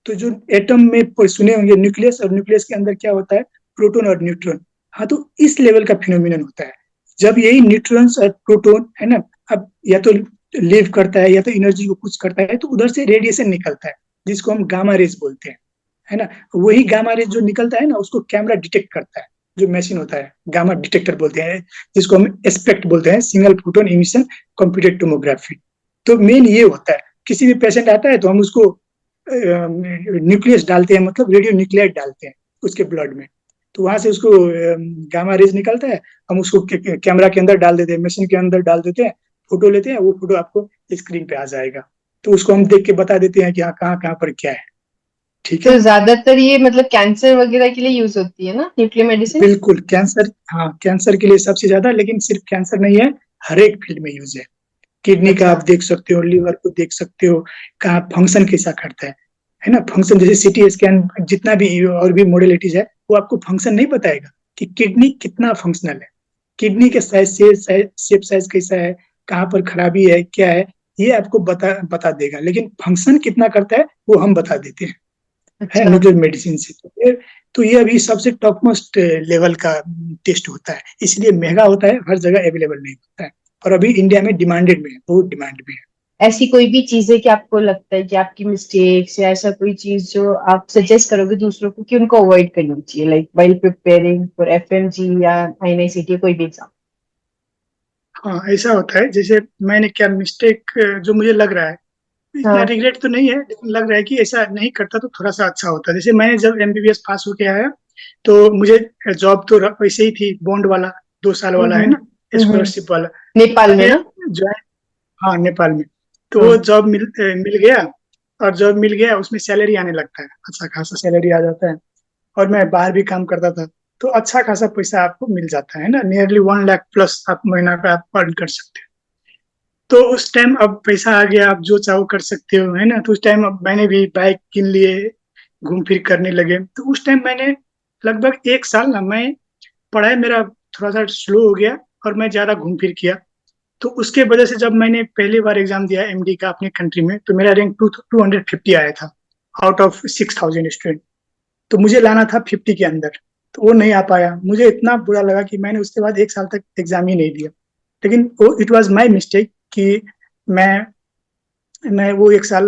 तो जो एटम में सुने होंगे न्यूक्लियस, और न्यूक्लियस के अंदर क्या होता है? प्रोटॉन और न्यूट्रॉन। हाँ, तो इस लेवल का फिनोमिनन होता है। जब यही न्यूट्रॉन्स और प्रोटॉन, है ना, अब या तो लिव करता है या तो एनर्जी को कुछ करता है, तो उधर से रेडिएशन निकलता है, जिसको हम गामा रेज बोलते हैं, है ना। वही गामा रेज जो निकलता है ना, उसको कैमरा डिटेक्ट करता है। जो मशीन होता है, गामा डिटेक्टर बोलते हैं, जिसको हम एस्पेक्ट बोलते हैं, single photon emission computed tomography. तो मेन ये होता है, किसी भी पेशेंट आता है तो हम उसको न्यूक्लियस डालते हैं, मतलब रेडियो न्यूक्लियाइड डालते हैं उसके ब्लड में। तो वहां से उसको गामा रेज निकलता है, हम उसको कैमरा के अंदर डाल देते हैं, मशीन के अंदर डाल देते हैं, फोटो लेते हैं, वो फोटो आपको स्क्रीन पे आ जाएगा। तो उसको हम देख के बता देते हैं कि हाँ, कहाँ कहाँ पर क्या है। ठीक तो है। ज्यादातर ये मतलब कैंसर वगैरह के लिए यूज होती है ना न्यूक्लियर मेडिसिन? बिल्कुल, कैंसर, हाँ कैंसर के लिए सबसे ज्यादा, लेकिन सिर्फ कैंसर नहीं है, हर एक फील्ड में यूज है। किडनी का अच्छा। आप देख सकते हो, लिवर को देख सकते हो, कहाँ फंक्शन कैसा करता है ना। फंक्शन जैसे सीटी स्कैन, जितना भी और भी मॉडलिटीज है, वो आपको फंक्शन नहीं बताएगा कि किडनी कितना फंक्शनल है, किडनी के साइज से शेप साइज कैसा है, कहाँ पर खराबी है, क्या है, ये आपको बता देगा। लेकिन फंक्शन कितना करता है वो हम बता देते हैं, है अच्छा। न्यूक्लियर मेडिसिन से। तो ये अभी सबसे टॉप मोस्ट लेवल का टेस्ट होता है, इसलिए महंगा होता है, हर जगह अवेलेबल नहीं होता है। और अभी इंडिया में डिमांडेड में है, बहुत डिमांड में है। ऐसी कोई भी चीज है कि आपको लगता है कि आपकी मिस्टेक्स या ऐसा कोई चीज जो आप सजेस्ट करोगे दूसरों को कि उनको अवॉइड करनी चाहिए, like while preparing for FMG या आईएनआईसीटी, कोई भी एग्जाम? हाँ, ऐसा होता है, जैसे मैंने क्या मिस्टेक, जो मुझे लग रहा है, इतना हाँ। रिग्रेट तो नहीं है, लेकिन लग रहा है कि ऐसा नहीं करता तो थोड़ा सा अच्छा होता। जैसे मैंने जब एमबीबीएस पास होके आया, तो मुझे जॉब तो वैसे ही थी, बॉन्ड वाला, 2 साल वाला, है ना, हम्म। स्कॉलरशिप वाला। नेपाल में मैंने ना? ज्वाइन, हाँ नेपाल में। तो वो हाँ। जॉब मिल गया, और जॉब मिल गया, उसमें सैलरी आने लगता है, अच्छा खासा सैलरी आ जाता है। और मैं बाहर भी काम करता था, तो अच्छा खासा पैसा आपको मिल जाता है ना, नियरली 1 लाख प्लस आप महीना का आप अर्न कर सकते हो। तो उस टाइम अब पैसा आ गया, आप जो चाहो कर सकते हो, है ना। तो उस टाइम अब मैंने भी बाइक किन लिए, घूम फिर करने लगे। तो उस टाइम मैंने लगभग 1 साल ना, मैं पढ़ाई मेरा थोड़ा सा स्लो हो गया, और मैं ज्यादा घूम फिर किया। तो उसके वजह से जब मैंने पहली बार एग्जाम दिया एमडी का अपने कंट्री में, तो मेरा रैंक 250 आया था, आउट ऑफ 6000 स्टूडेंट। तो मुझे लाना था 50 के अंदर, तो वो नहीं आ पाया। मुझे इतना बुरा लगा कि मैंने उसके बाद 1 साल तक एग्जाम ही नहीं दिया। लेकिन वो इट वाज माय मिस्टेक, कि मैं मैं वो 1 साल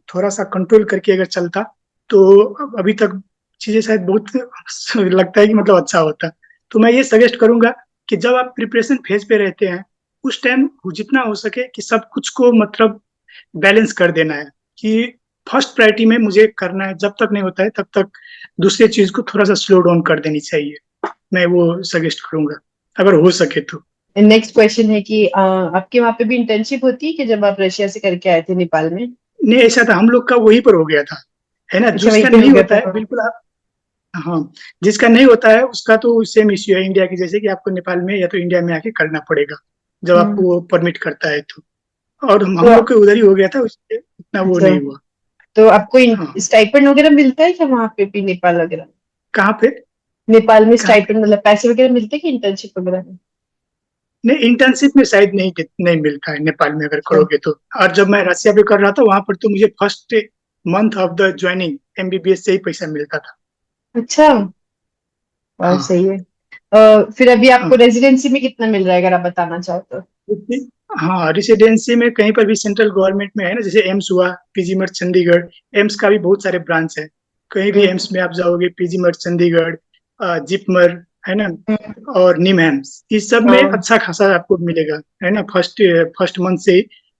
थोड़ा सा कंट्रोल करके अगर चलता, तो अभी तक चीजें शायद बहुत लगता है कि मतलब अच्छा होता। तो मैं ये सजेस्ट करूंगा कि जब आप प्रिपरेशन फेज पे रहते हैं, उस टाइम जितना हो सके कि सब कुछ को मतलब बैलेंस कर देना है, कि फर्स्ट प्रायोरिटी में मुझे करना है, जब तक नहीं होता है तब तक दूसरी चीज को थोड़ा सा स्लो डाउन कर देनी चाहिए। मैं वो सजेस्ट करूंगा, अगर हो सके तो। नेक्स्ट क्वेश्चन है कि आपके वहां पे भी इंटर्नशिप होती है कि जब आप रशिया से करके आए थे नेपाल में? नहीं ऐसा था, हम लोग का वहीं पर हो गया था, है ना? अच्छा, वहीं जिसका पे हो नहीं गया होता है था। बिल्कुल आप, हाँ, जिसका नहीं होता है उसका तो सेम इश्यू है इंडिया की जैसे कि आपको नेपाल में या तो इंडिया में आके करना पड़ेगा, जब आपको हम्म। वो परमिट करता है तो। और तो हम लोग के उधर ही हो गया था, उससे इतना वो अच्छा, नहीं हुआ। तो आपको हाँ, स्टाइपेंड वगैरह मिलता है क्या वहां पे भी, नेपाल वगैरह? कहाँ पे? नेपाल में कहाँ पे? स्टाइपेंड मतलब पैसे वगैरह मिलते हैं कि इंटर्नशिप वगैरह में? नहीं, इंटर्नशिप में शायद नहीं मिलता है नेपाल में अगर अच्छा। करोगे तो। और जब मैं रसिया पे कर रहा था वहां पर तो मुझे first month of the joining MBBS से ही पैसा मिलता था। अच्छा, और हाँ, सही है। फिर अभी आपको हाँ, रेजिडेंसी में कितना मिल रहा है, अगर आप बताना चाहो तो? हाँ, रेसिडेंसी में कहीं पर भी सेंट्रल गवर्नमेंट में है ना, जैसे एम्स हुआ, पीजी मर्ट चंडीगढ़। एम्स का भी बहुत सारे ब्रांच है। कहीं भी हम्म। एम्स में आप जाओगे, पीजी मर्ट चंडीगढ़, जिपमर, है ना, हम्म। और निमहैम्स, इस सब में हाँ। अच्छा खासा आपको मिलेगा, है ना। फर्स्ट फर्स्ट मंथ से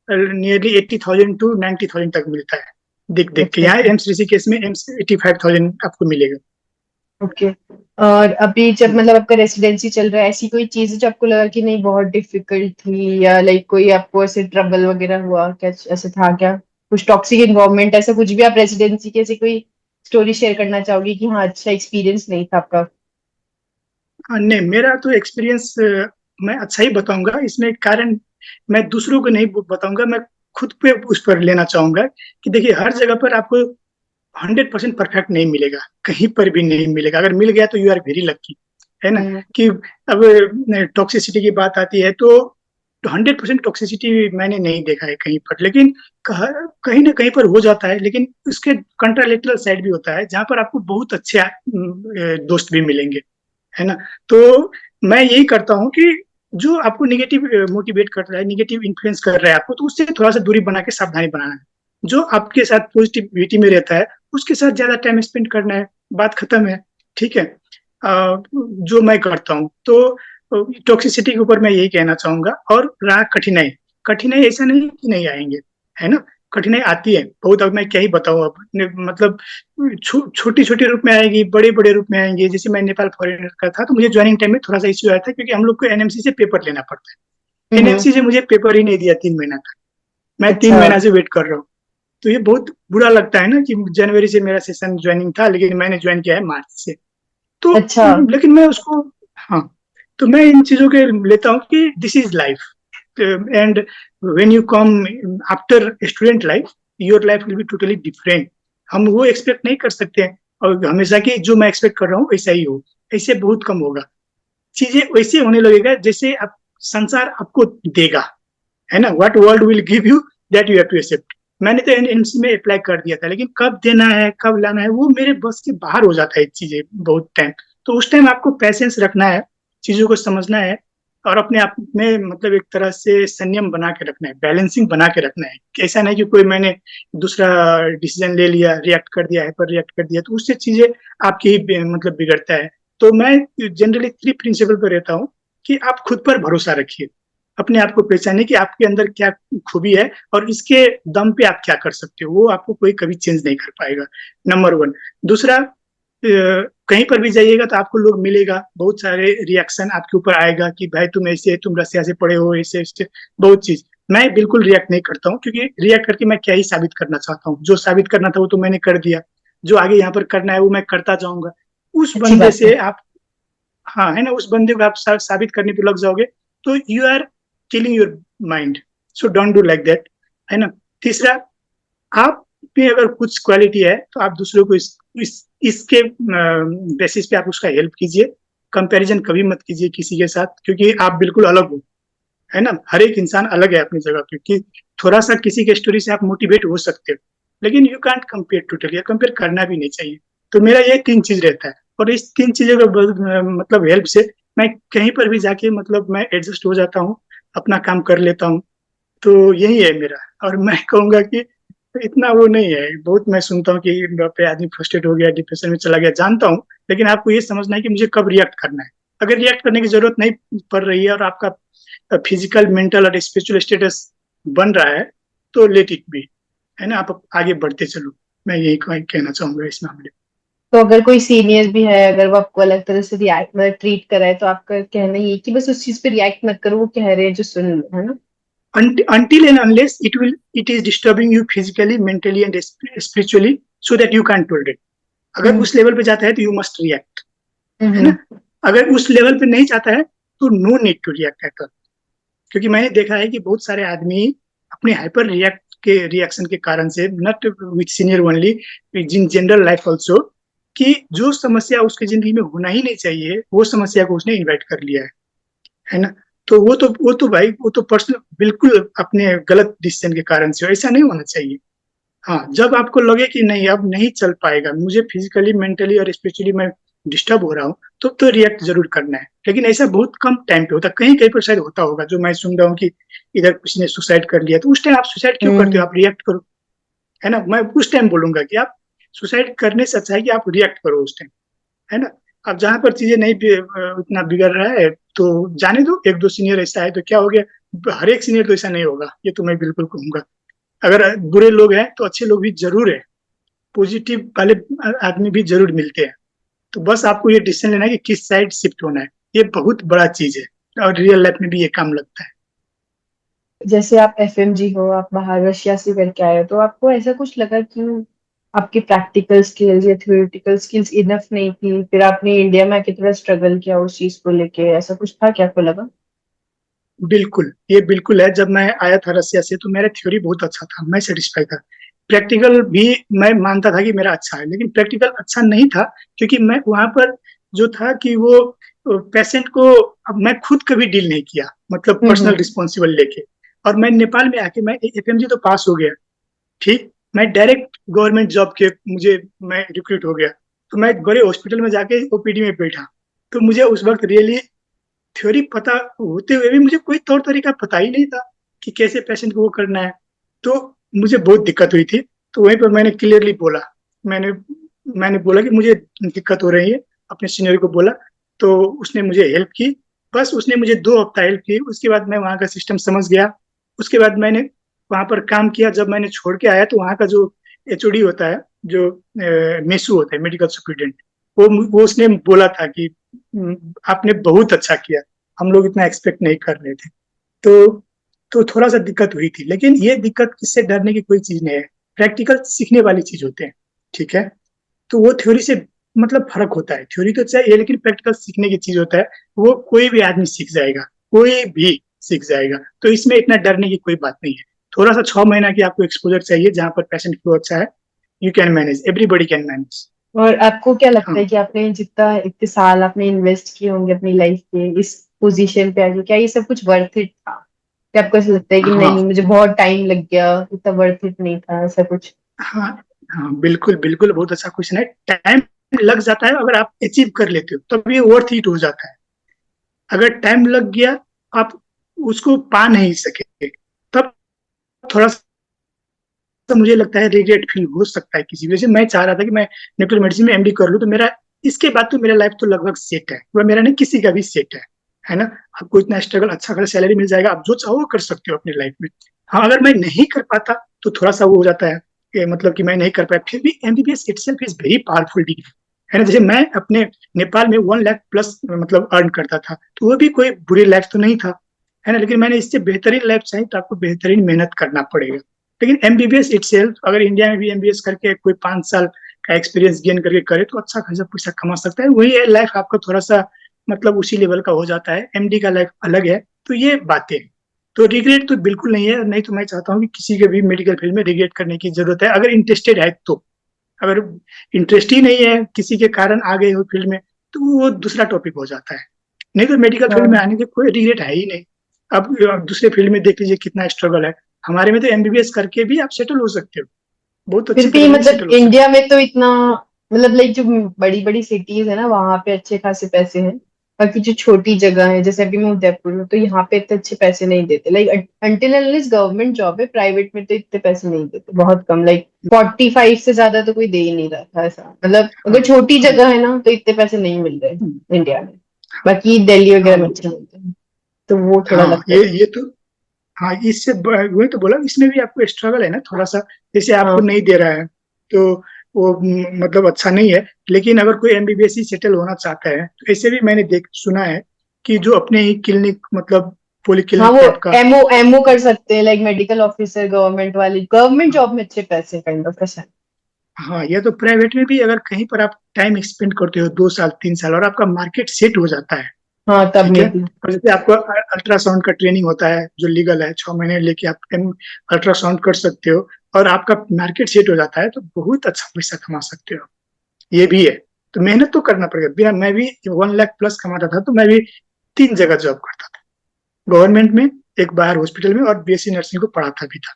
नियरली 80,000 टू 90,000 तक मिलता है। देख देख के अच्छा यहाँ अच्छा। एम्स ऋषिकेश में एम्स 85,000 आपको मिलेगा। ओके। और अभी जब हम्म। मतलब आपका रेसिडेंसी चल रहा है, ऐसी कोई चीज है जो आपको लगा कि नहीं बहुत डिफिकल्ट थी, या लाइक कोई आपको ऐसे ट्रबल वगैरह हुआ क्या, ऐसे था क्या? कुछ टॉक्सिक इन्वायरमेंट, ऐसा कुछ भी आप रेसिडेंसी की ऐसी कोई स्टोरी शेयर करना चाहोगे कि हाँ अच्छा एक्सपीरियंस नहीं था आपका? नहीं, मेरा तो एक्सपीरियंस मैं अच्छा ही बताऊंगा, इसमें कारण मैं दूसरों को नहीं बताऊंगा, मैं खुद पे उस पर लेना चाहूंगा कि देखिए हर जगह पर आपको 100% परफेक्ट नहीं मिलेगा, कहीं पर भी नहीं मिलेगा। अगर मिल गया तो यू आर वेरी लकी, है ना। हम्म। कि अब टॉक्सिसिटी की बात आती है तो 100% टॉक्सिसिटी मैंने नहीं देखा है कहीं पर, लेकिन कहीं ना कहीं पर हो जाता है। लेकिन उसके कंट्रालेटरल साइड भी होता है जहां पर आपको बहुत अच्छे दोस्त भी मिलेंगे, है ना। तो मैं यही करता हूँ कि जो आपको निगेटिव मोटिवेट कर रहा है, निगेटिव इन्फ्लुएंस कर रहा है आपको, तो उससे थोड़ा सा दूरी बना के सावधानी बनाना है। जो आपके साथ पॉजिटिविटी में रहता है उसके साथ ज्यादा टाइम स्पेंड करना है, बात खत्म है। ठीक है। जो मैं करता हूँ तो टॉक्सिसिटी के ऊपर मैं यही कहना चाहूंगा। और रहा कठिनाई, कठिनाई ऐसा नहीं कि नहीं आएंगे, है ना। कठिनाई आती है बहुत। अब मैं क्या ही बताऊं, अब मतलब छोटी छोटी रूप में आएगी, बड़े बड़े रूप में आएंगे। जैसे मैं नेपाल फॉरेनर का था तो मुझे ज्वाइनिंग टाइम में थोड़ा सा इश्यू आया था, क्योंकि हम लोग को एनएमसी से पेपर लेना पड़ता है। हम्म। एनएमसी से मुझे पेपर ही नहीं दिया 3 महीना तक। मैं तीन अच्छा महीना से वेट कर रहा हूँ। तो ये बहुत बुरा लगता है ना कि जनवरी से मेरा सेशन ज्वाइनिंग था, लेकिन मैंने ज्वाइन किया है मार्च से। तो अच्छा। लेकिन मैं उसको, हाँ, तो मैं इन चीजों के लेता हूँ कि this is life, and when you come after student life, your life will be totally different. हम वो एक्सपेक्ट नहीं कर सकते हैं और हमेशा कि जो मैं एक्सपेक्ट कर रहा हूँ वैसा ही हो, ऐसे बहुत कम होगा। चीजें वैसे होने लगेगा जैसे आप, संसार आपको देगा, है ना। What world will give you, that you have to accept. मैंने तो एनएमसी में अप्लाई कर दिया था, लेकिन कब देना है कब लाना है वो मेरे बस के बाहर हो जाता है चीजें बहुत टाइम। तो उस टाइम आपको पैसेंस रखना है, चीजों को समझना है, और अपने आप में मतलब एक तरह से संयम बना के रखना है, बैलेंसिंग बना के रखना है। ऐसा नहीं कि कोई मैंने दूसरा डिसीजन ले लिया, रिएक्ट कर दिया, हाइपर रिएक्ट कर दिया, तो उससे चीजें आपकी ही मतलब बिगड़ता है। तो मैं जनरली 3 प्रिंसिपल पर रहता हूँ कि आप खुद पर भरोसा रखिए, अपने आप को पहचानिए कि आपके अंदर क्या खूबी है, और इसके दम पे आप क्या कर सकते हो, वो आपको कोई कभी चेंज नहीं कर पाएगा। Number one. दूसरा, कहीं पर भी जाइएगा तो आपको लोग मिलेगा, बहुत सारे रिएक्शन आपके ऊपर आएगा कि भाई तुम ऐसे, तुम रसिया से पढ़े हो, ऐसे ऐसे बहुत चीज। मैं बिल्कुल रिएक्ट नहीं करता हूँ, क्योंकि रिएक्ट करके मैं क्या ही साबित करना चाहता हूँ। जो साबित करना था वो तो मैंने कर दिया, जो आगे यहाँ पर करना है वो मैं करता जाऊंगा। उस अच्छी बंदे बात है। से आप, हाँ, है ना, उस बंदे को आप साबित करने पे लग जाओगे तो you are killing your mind. So don't do like that, है ना। तीसरा, आप में अगर कुछ क्वालिटी है तो आप दूसरों को इसके बेसिस पे आप उसका हेल्प कीजिए। कंपैरिजन कभी मत कीजिए किसी के साथ, क्योंकि आप बिल्कुल अलग हो, है ना। हर एक इंसान अलग है अपनी जगह पे। कि थोड़ा सा किसी के स्टोरी से आप मोटिवेट हो सकते हो, लेकिन you can't compare totally, compare करना भी नहीं चाहिए। तो मेरा ये 3 चीज रहता है, और इस 3 चीजों के मतलब हेल्प से मैं कहीं पर भी जाके मतलब मैं एडजस्ट हो जाता हूँ, अपना काम कर लेता हूँ। तो यही है मेरा। और मैं कहूंगा कि इतना वो नहीं है। बहुत मैं सुनता हूँ कि पे आदमी फ्रस्ट्रेट हो गया, डिप्रेशन में चला गया, जानता हूँ, लेकिन आपको ये समझना है कि मुझे कब रिएक्ट करना है। अगर रिएक्ट करने की जरूरत नहीं पड़ रही है और आपका फिजिकल, मेंटल और स्पिरिचुअल स्टेटस बन रहा है, तो लेट इट बी, है ना। आप आगे बढ़ते चलो। मैं यही कहना चाहूंगा इस मामले में। तो अगर कोई सीनियर भी है, अगर वो आपको अलग तरह से रिएक्ट मतलब ट्रीट कर रहा है, तो आपका कहना ये है कि बस उस चीज पे रिएक्ट मत करो, वो कह रहे हैं जो सुन लो, है ना? until and unless it is disturbing you physically, mentally and spiritually, so that you can't tolerate. अगर हम्म उस लेवल पे जाता है तो यू मस्ट रिएक्ट, है ना? हम्म अगर उस लेवल पे नहीं जाता है तो no need to react at all. क्योंकि मैंने देखा है कि बहुत सारे आदमी अपने हाइपर रिएक्शन के कारण से, not with senior only, in general life also, कि जो समस्या उसकी जिंदगी में होना ही नहीं चाहिए वो समस्या को उसने इन्वाइट कर लिया है ना? तो वो तो भाई वो तो पर्सनल बिल्कुल अपने गलत डिसीजन के कारण से, ऐसा नहीं होना चाहिए। हाँ, जब आपको लगे कि नहीं अब नहीं चल पाएगा, मुझे फिजिकली, मेंटली और स्पिरिचुअली मैं डिस्टर्ब हो रहा हूँ, तो रिएक्ट जरूर करना है। लेकिन ऐसा बहुत कम टाइम पे होता है, कहीं कहीं पर शायद होता होगा, जो मैं सुन रहा हूँ कि इधर किसी ने सुसाइड कर लिया, तो उस टाइम आप सुसाइड क्यों करते हो? हम्म। आप रिएक्ट करो, है ना? मैं उस टाइम बोलूंगा कि आप सुसाइड करने से अच्छा है कि आप रिएक्ट करो उस टाइम, है ना? अब जहां पर चीजें नहीं उतना बिगड़ रहा है तो जाने दो, एक दो सीनियर ऐसा है तो क्या हो गया, हर एक सीनियर तो ऐसा नहीं होगा, ये तो मैं बिल्कुल कहूंगा। अगर बुरे लोग हैं तो अच्छे लोग भी जरूर है, पॉजिटिव वाले आदमी भी जरूर मिलते हैं। तो बस आपको ये डिसीजन लेना है कि किस साइड शिफ्ट होना है, ये बहुत बड़ा चीज है और रियल लाइफ में भी ये काम लगता है। जैसे आप एफएमजी हो, आप बाहर रशिया से करके आए हो, तो आपको ऐसा कुछ लगा कि आपकी प्रैक्टिकल स्किल्स या थ्योरेटिकल स्किल्स इनफ नहीं थी, फिर आपने इंडिया में आके थोड़ा स्ट्रगल किया उस चीज को लेके, ऐसा कुछ था क्या आपको लगा? बिल्कुल, ये बिल्कुल है। जब मैं आया था रसिया से तो मेरा थ्योरी बहुत अच्छा था, मैं सेटिस्फाई था। प्रैक्टिकल भी मैं मानता था कि मेरा अच्छा है, लेकिन प्रैक्टिकल अच्छा नहीं था क्योंकि मैं वहां पर जो था कि वो पेशेंट को, अब मैं खुद कभी डील नहीं किया, मतलब पर्सनल हम्म रिस्पॉन्सिबल लेके। और मैं नेपाल में आके मैं एफएमजी तो पास हो गया, ठीक, मैं डायरेक्ट गवर्नमेंट जॉब के, मुझे मैं रिक्रूट हो गया, तो मैं बड़े हॉस्पिटल में जाके ओपीडी में बैठा। तो मुझे उस वक्त रियली थ्योरी पता होते हुए भी मुझे कोई तौर तरीका पता ही नहीं था कि कैसे पेशेंट को वो करना है। तो मुझे बहुत दिक्कत हुई थी। तो वहीं पर मैंने क्लियरली बोला, मैंने मैंने बोला कि मुझे दिक्कत हो रही है, अपने सीनियर को बोला। तो उसने मुझे हेल्प की, बस उसने मुझे 2 हफ्ता हेल्प की, उसके बाद मैं वहाँ का सिस्टम समझ गया। उसके बाद मैंने वहाँ पर काम किया। जब मैंने छोड़ के आया तो वहाँ का जो एचओडी होता है, जो मेसू होता है, मेडिकल सुप्रिटेंडेंट, वो उसने बोला था कि आपने बहुत अच्छा किया, हम लोग इतना एक्सपेक्ट नहीं कर रहे थे। तो तो थोड़ा सा दिक्कत हुई थी, लेकिन ये दिक्कत किससे डरने की कोई चीज नहीं है, प्रैक्टिकल सीखने वाली चीज होते हैं, ठीक है? तो वो थ्योरी से मतलब फर्क होता है, थ्योरी तो चाहिए लेकिन प्रैक्टिकल सीखने की चीज होता है, वो कोई भी आदमी सीख जाएगा, कोई भी सीख जाएगा। तो इसमें इतना डरने की कोई बात नहीं है। थोड़ा सा 6 महीना की आपको एक्सपोजर चाहिए, जहां पर पेशेंट फ्लो अच्छा है, you can manage, everybody can manage. और आपको क्या लगता हाँ, है कि आपने जितना इतने साल आपने इन्वेस्ट किए होंगे अपनी लाइफ के इस पोजीशन पे आके, क्या ये सब कुछ वर्थ इट था? क्या आपको ऐसा लगता है कि हाँ, नहीं, मुझे बहुत टाइम लग गया, इतना वर्थ इट नहीं था, ऐसा कुछ? हाँ, हाँ, बिल्कुल बिल्कुल, बहुत अच्छा क्वेश्चन है। टाइम लग जाता है, अगर आप अचीव कर लेते हो तब ये वर्थ इट हो जाता है। अगर टाइम लग गया, आप उसको पा नहीं सके, तब थोड़ा सा मुझे लगता है रिग्रेट फील हो सकता है किसी वजह से। मैं चाह रहा था कि मैं न्यूक्लियर मेडिसिन में एमडी कर लूं, तो मेरा इसके बाद तो मेरा लाइफ तो लगभग सेट है, वह मेरा नहीं किसी का भी सेट है ना? आपको इतना स्ट्रगल, अच्छा खासा सैलरी मिल जाएगा, आप जो चाहो वो कर सकते हो अपनी लाइफ में। हाँ, अगर मैं नहीं कर पाता तो थोड़ा सा वो हो जाता है कि मतलब कि मैं नहीं कर पाया, फिर भी MBBS itself is very powerful degree, है ना? जैसे मैं अपने नेपाल में 1 लाख प्लस मतलब अर्न करता था, तो वो भी कोई बुरी लाइफ तो नहीं था, है ना? लेकिन मैंने इससे बेहतरीन लाइफ चाहिए तो आपको बेहतरीन मेहनत करना पड़ेगा। लेकिन एमबीबीएस इटसेल्फ, अगर इंडिया में भी एमबीबीएस करके कोई 5 साल का एक्सपीरियंस गेन करके करे तो अच्छा खासा पैसा कमा सकता है। वही लाइफ आपका थोड़ा सा मतलब उसी लेवल का हो जाता है, एमडी का लाइफ अलग है। तो ये बातें, तो रिग्रेट तो बिल्कुल नहीं है। नहीं तो मैं चाहता हूँ कि किसी के भी मेडिकल फील्ड में रिग्रेट करने की जरूरत है, अगर इंटरेस्टेड है तो। अगर इंटरेस्ट ही नहीं है, किसी के कारण आ गए हो फील्ड में, तो वो दूसरा टॉपिक हो जाता है। नहीं तो मेडिकल फील्ड में हाँ। आने के कोई रिग्रेट है ही नहीं। अब दूसरे फील्ड में देख लीजिए कितना स्ट्रगल है। हमारे में तो एमबीबीएस करके भी आप सेटल हो सकते हो, बहुत फिर अच्छी भी तरीके से मतलब सेटल हो सकते इंडिया में तो इतना, मतलब लाइक जो बड़ी बड़ी सिटीज है ना, वहां पे अच्छे खासे पैसे हैं। बाकी जो छोटी जगह है, जैसे अभी मैं उदयपुर हूँ, तो यहाँ पे इतने अच्छे पैसे नहीं देते। Like until unless government job है, प्राइवेट में तो इतने पैसे नहीं देते, बहुत कम। लाइक हो। 45 से ज्यादा तो कोई दे ही नहीं रहा था ऐसा। मतलब हाँ, अगर छोटी हाँ, जगह है ना, तो इतने पैसे नहीं मिल रहे हम्म, इंडिया में। बाकी दिल्ली वगैरह में हाँ, अच्छे मिलते हैं, तो वो थोड़ा हाँ, लगता है। ये तो, हाँ, इससे वही तो बोला, इसमें भी आपको स्ट्रगल है ना थोड़ा सा। जैसे आपको हाँ। नहीं दे रहा है तो वो मतलब अच्छा नहीं है। लेकिन अगर कोई एमबीबीएस ही सेटल होना चाहता है तो ऐसे भी मैंने देख सुना है कि जो अपने ही क्लिनिक मतलब हाँ, पॉलीक्लिनिक वो टाइप का। एमओ एमओ कर सकते हैं, लाइक मेडिकल ऑफिसर, गवर्नमेंट वाली, गवर्नमेंट जॉब में अच्छे पैसे काइंड ऑफ ऐसा। हाँ, या तो प्राइवेट में भी अगर कहीं पर आप टाइम स्पेंड करते हो 2 साल 3 साल और आपका मार्केट सेट हो जाता है, हाँ, तब ठीक है। में भी। और जैसे आपको अल्ट्रासाउंड का ट्रेनिंग होता है जो लीगल है, 6 महीने लेके आप अल्ट्रासाउंड कर सकते हो और आपका मार्केट सेट हो जाता है तो बहुत अच्छा पैसा कमा सकते हो। ये भी है। तो मेहनत तो करना पड़ेगा। बिना मैं भी 1 लाख प्लस कमाता था तो मैं भी 3 जगह जॉब करता था, गवर्नमेंट में, एक बाहर हॉस्पिटल में, और बीएससी नर्सिंग को पढ़ाता भी था।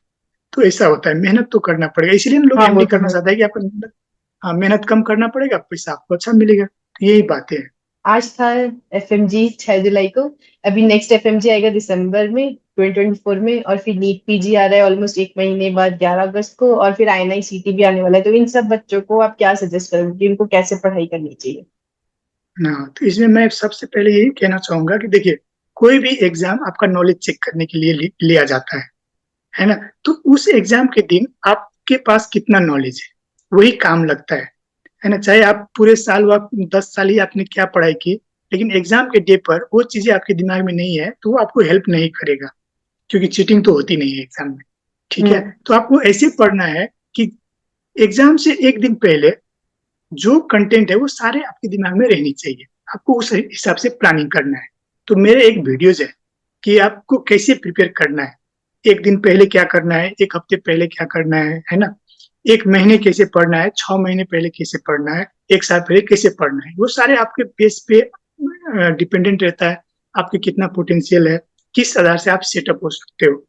तो ऐसा होता है, मेहनत तो करना पड़ेगा, इसलिए लोग हाँ, वो एमडी तो करना है। चाहता है कि आपको मेहनत, हाँ, मेहनत कम करना पड़ेगा, पैसा आपको अच्छा मिलेगा। तो यही बातें हैं। आज था एफएमजी 6 जुलाई को। अभी नेक्स्ट एफएमजी आएगा दिसंबर में 2024 में, और फिर नीट पीजी आ रहा है ऑलमोस्ट 1 महीने बाद 11 अगस्त को, और फिर आईएनआईसीटी भी आने वाला है। तो इन सब बच्चों को आप क्या सजेस्ट करोगे कि इनको कैसे पढ़ाई करनी चाहिए? ना, तो इसमें मैं सबसे पहले यही कहना चाहूंगा कि देखिए, कोई भी एग्जाम आपका नॉलेज चेक करने के लिए लिया जाता है ना। तो उस एग्जाम के दिन आपके पास कितना नॉलेज है वही काम लगता है ना। चाहे आप पूरे साल व 10 साल ही आपने क्या पढ़ाई की, लेकिन एग्जाम के डे पर वो चीजें आपके दिमाग में नहीं है तो वो आपको हेल्प नहीं करेगा, क्योंकि चीटिंग तो होती नहीं है एग्जाम में, ठीक है। हम्म। तो आपको ऐसे पढ़ना है कि एग्जाम से एक दिन पहले जो कंटेंट है वो सारे आपके दिमाग में रहनी चाहिए। आपको उस हिसाब से प्लानिंग करना है। तो मेरे एक वीडियोज है कि आपको कैसे प्रिपेयर करना है, एक दिन पहले क्या करना है, एक हफ्ते पहले क्या करना है ना, एक महीने कैसे पढ़ना है, 6 महीने पहले कैसे पढ़ना है, एक साल पहले कैसे पढ़ना है, वो सारे आपके बेस पे डिपेंडेंट रहता है। आपके कितना पोटेंशियल है, किस आधार से आप सेटअप हो सकते हो।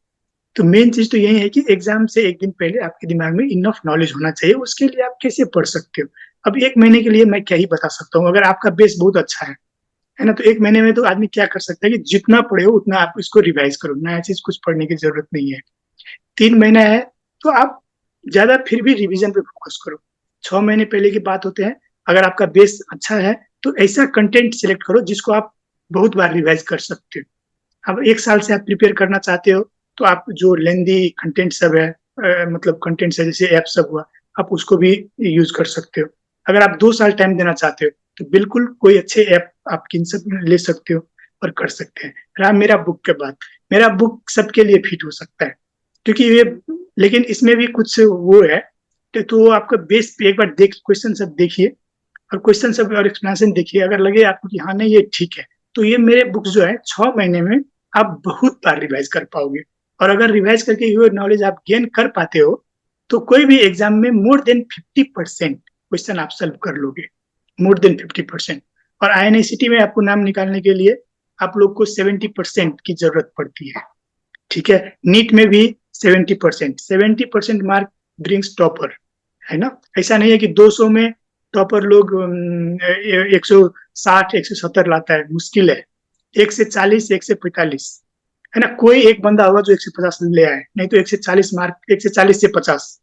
तो मेन चीज तो यही है कि एग्जाम से एक दिन पहले आपके दिमाग में इनफ नॉलेज होना चाहिए, उसके लिए आप कैसे पढ़ सकते हो। अब एक महीने के लिए मैं क्या ही बता सकता हूँ, अगर आपका बेस बहुत अच्छा है ना, तो एक महीने में तो आदमी क्या कर सकता है कि जितना पढ़े हो उतना आप इसको रिवाइज करो, नया चीज कुछ पढ़ने की जरूरत नहीं है। 3 महीना है तो आप ज्यादा फिर भी रिवीजन पे फोकस करो। 6 महीने पहले की बात होते हैं। अगर आपका बेस अच्छा है तो ऐसा कंटेंट सिलेक्ट करो जिसको आप बहुत बार रिवाइज कर सकते हो। अब 1 साल से आप प्रिपेयर करना चाहते हो तो आप जो लेंदी कंटेंट सब है, मतलब कंटेंट है जैसे ऐप सब हुआ, आप उसको भी यूज कर सकते हो। अगर आप 2 साल टाइम देना चाहते हो तो बिल्कुल कोई अच्छे ऐप आप किन सब ले सकते हो और कर सकते हैं। रहा मेरा बुक के बाद, मेरा बुक सबके लिए फिट हो सकता है, क्योंकि ये, लेकिन इसमें भी कुछ वो है तो आपका बेस पे एक बार देख, क्वेश्चन सब देखिए और क्वेश्चन सब और एक्सप्लेनेशन देखिए, अगर लगे आपको कि हाँ नहीं ये ठीक है, तो ये मेरे बुक्स जो है 6 महीने में आप बहुत बार रिवाइज कर पाओगे। और अगर रिवाइज करके ये नॉलेज आप गेन कर पाते हो तो कोई भी एग्जाम में मोर देन 50% क्वेश्चन आप सॉल्व कर लोगे, मोर देन 50%। और आईएनआईसीटी में आपको नाम निकालने के लिए आप लोग को 70% की जरूरत पड़ती है, ठीक है। नीट में भी 70% मार्क ब्रिंग्स टॉपर, है ना। ऐसा नहीं है कि 200 में टॉपर लोग 160 170 लाता है, मुश्किल है। 1 से 40, 1 से 45, है ना। कोई एक बंदा होगा जो 150 ले आए, नहीं तो 140 मार्क, 140 से 50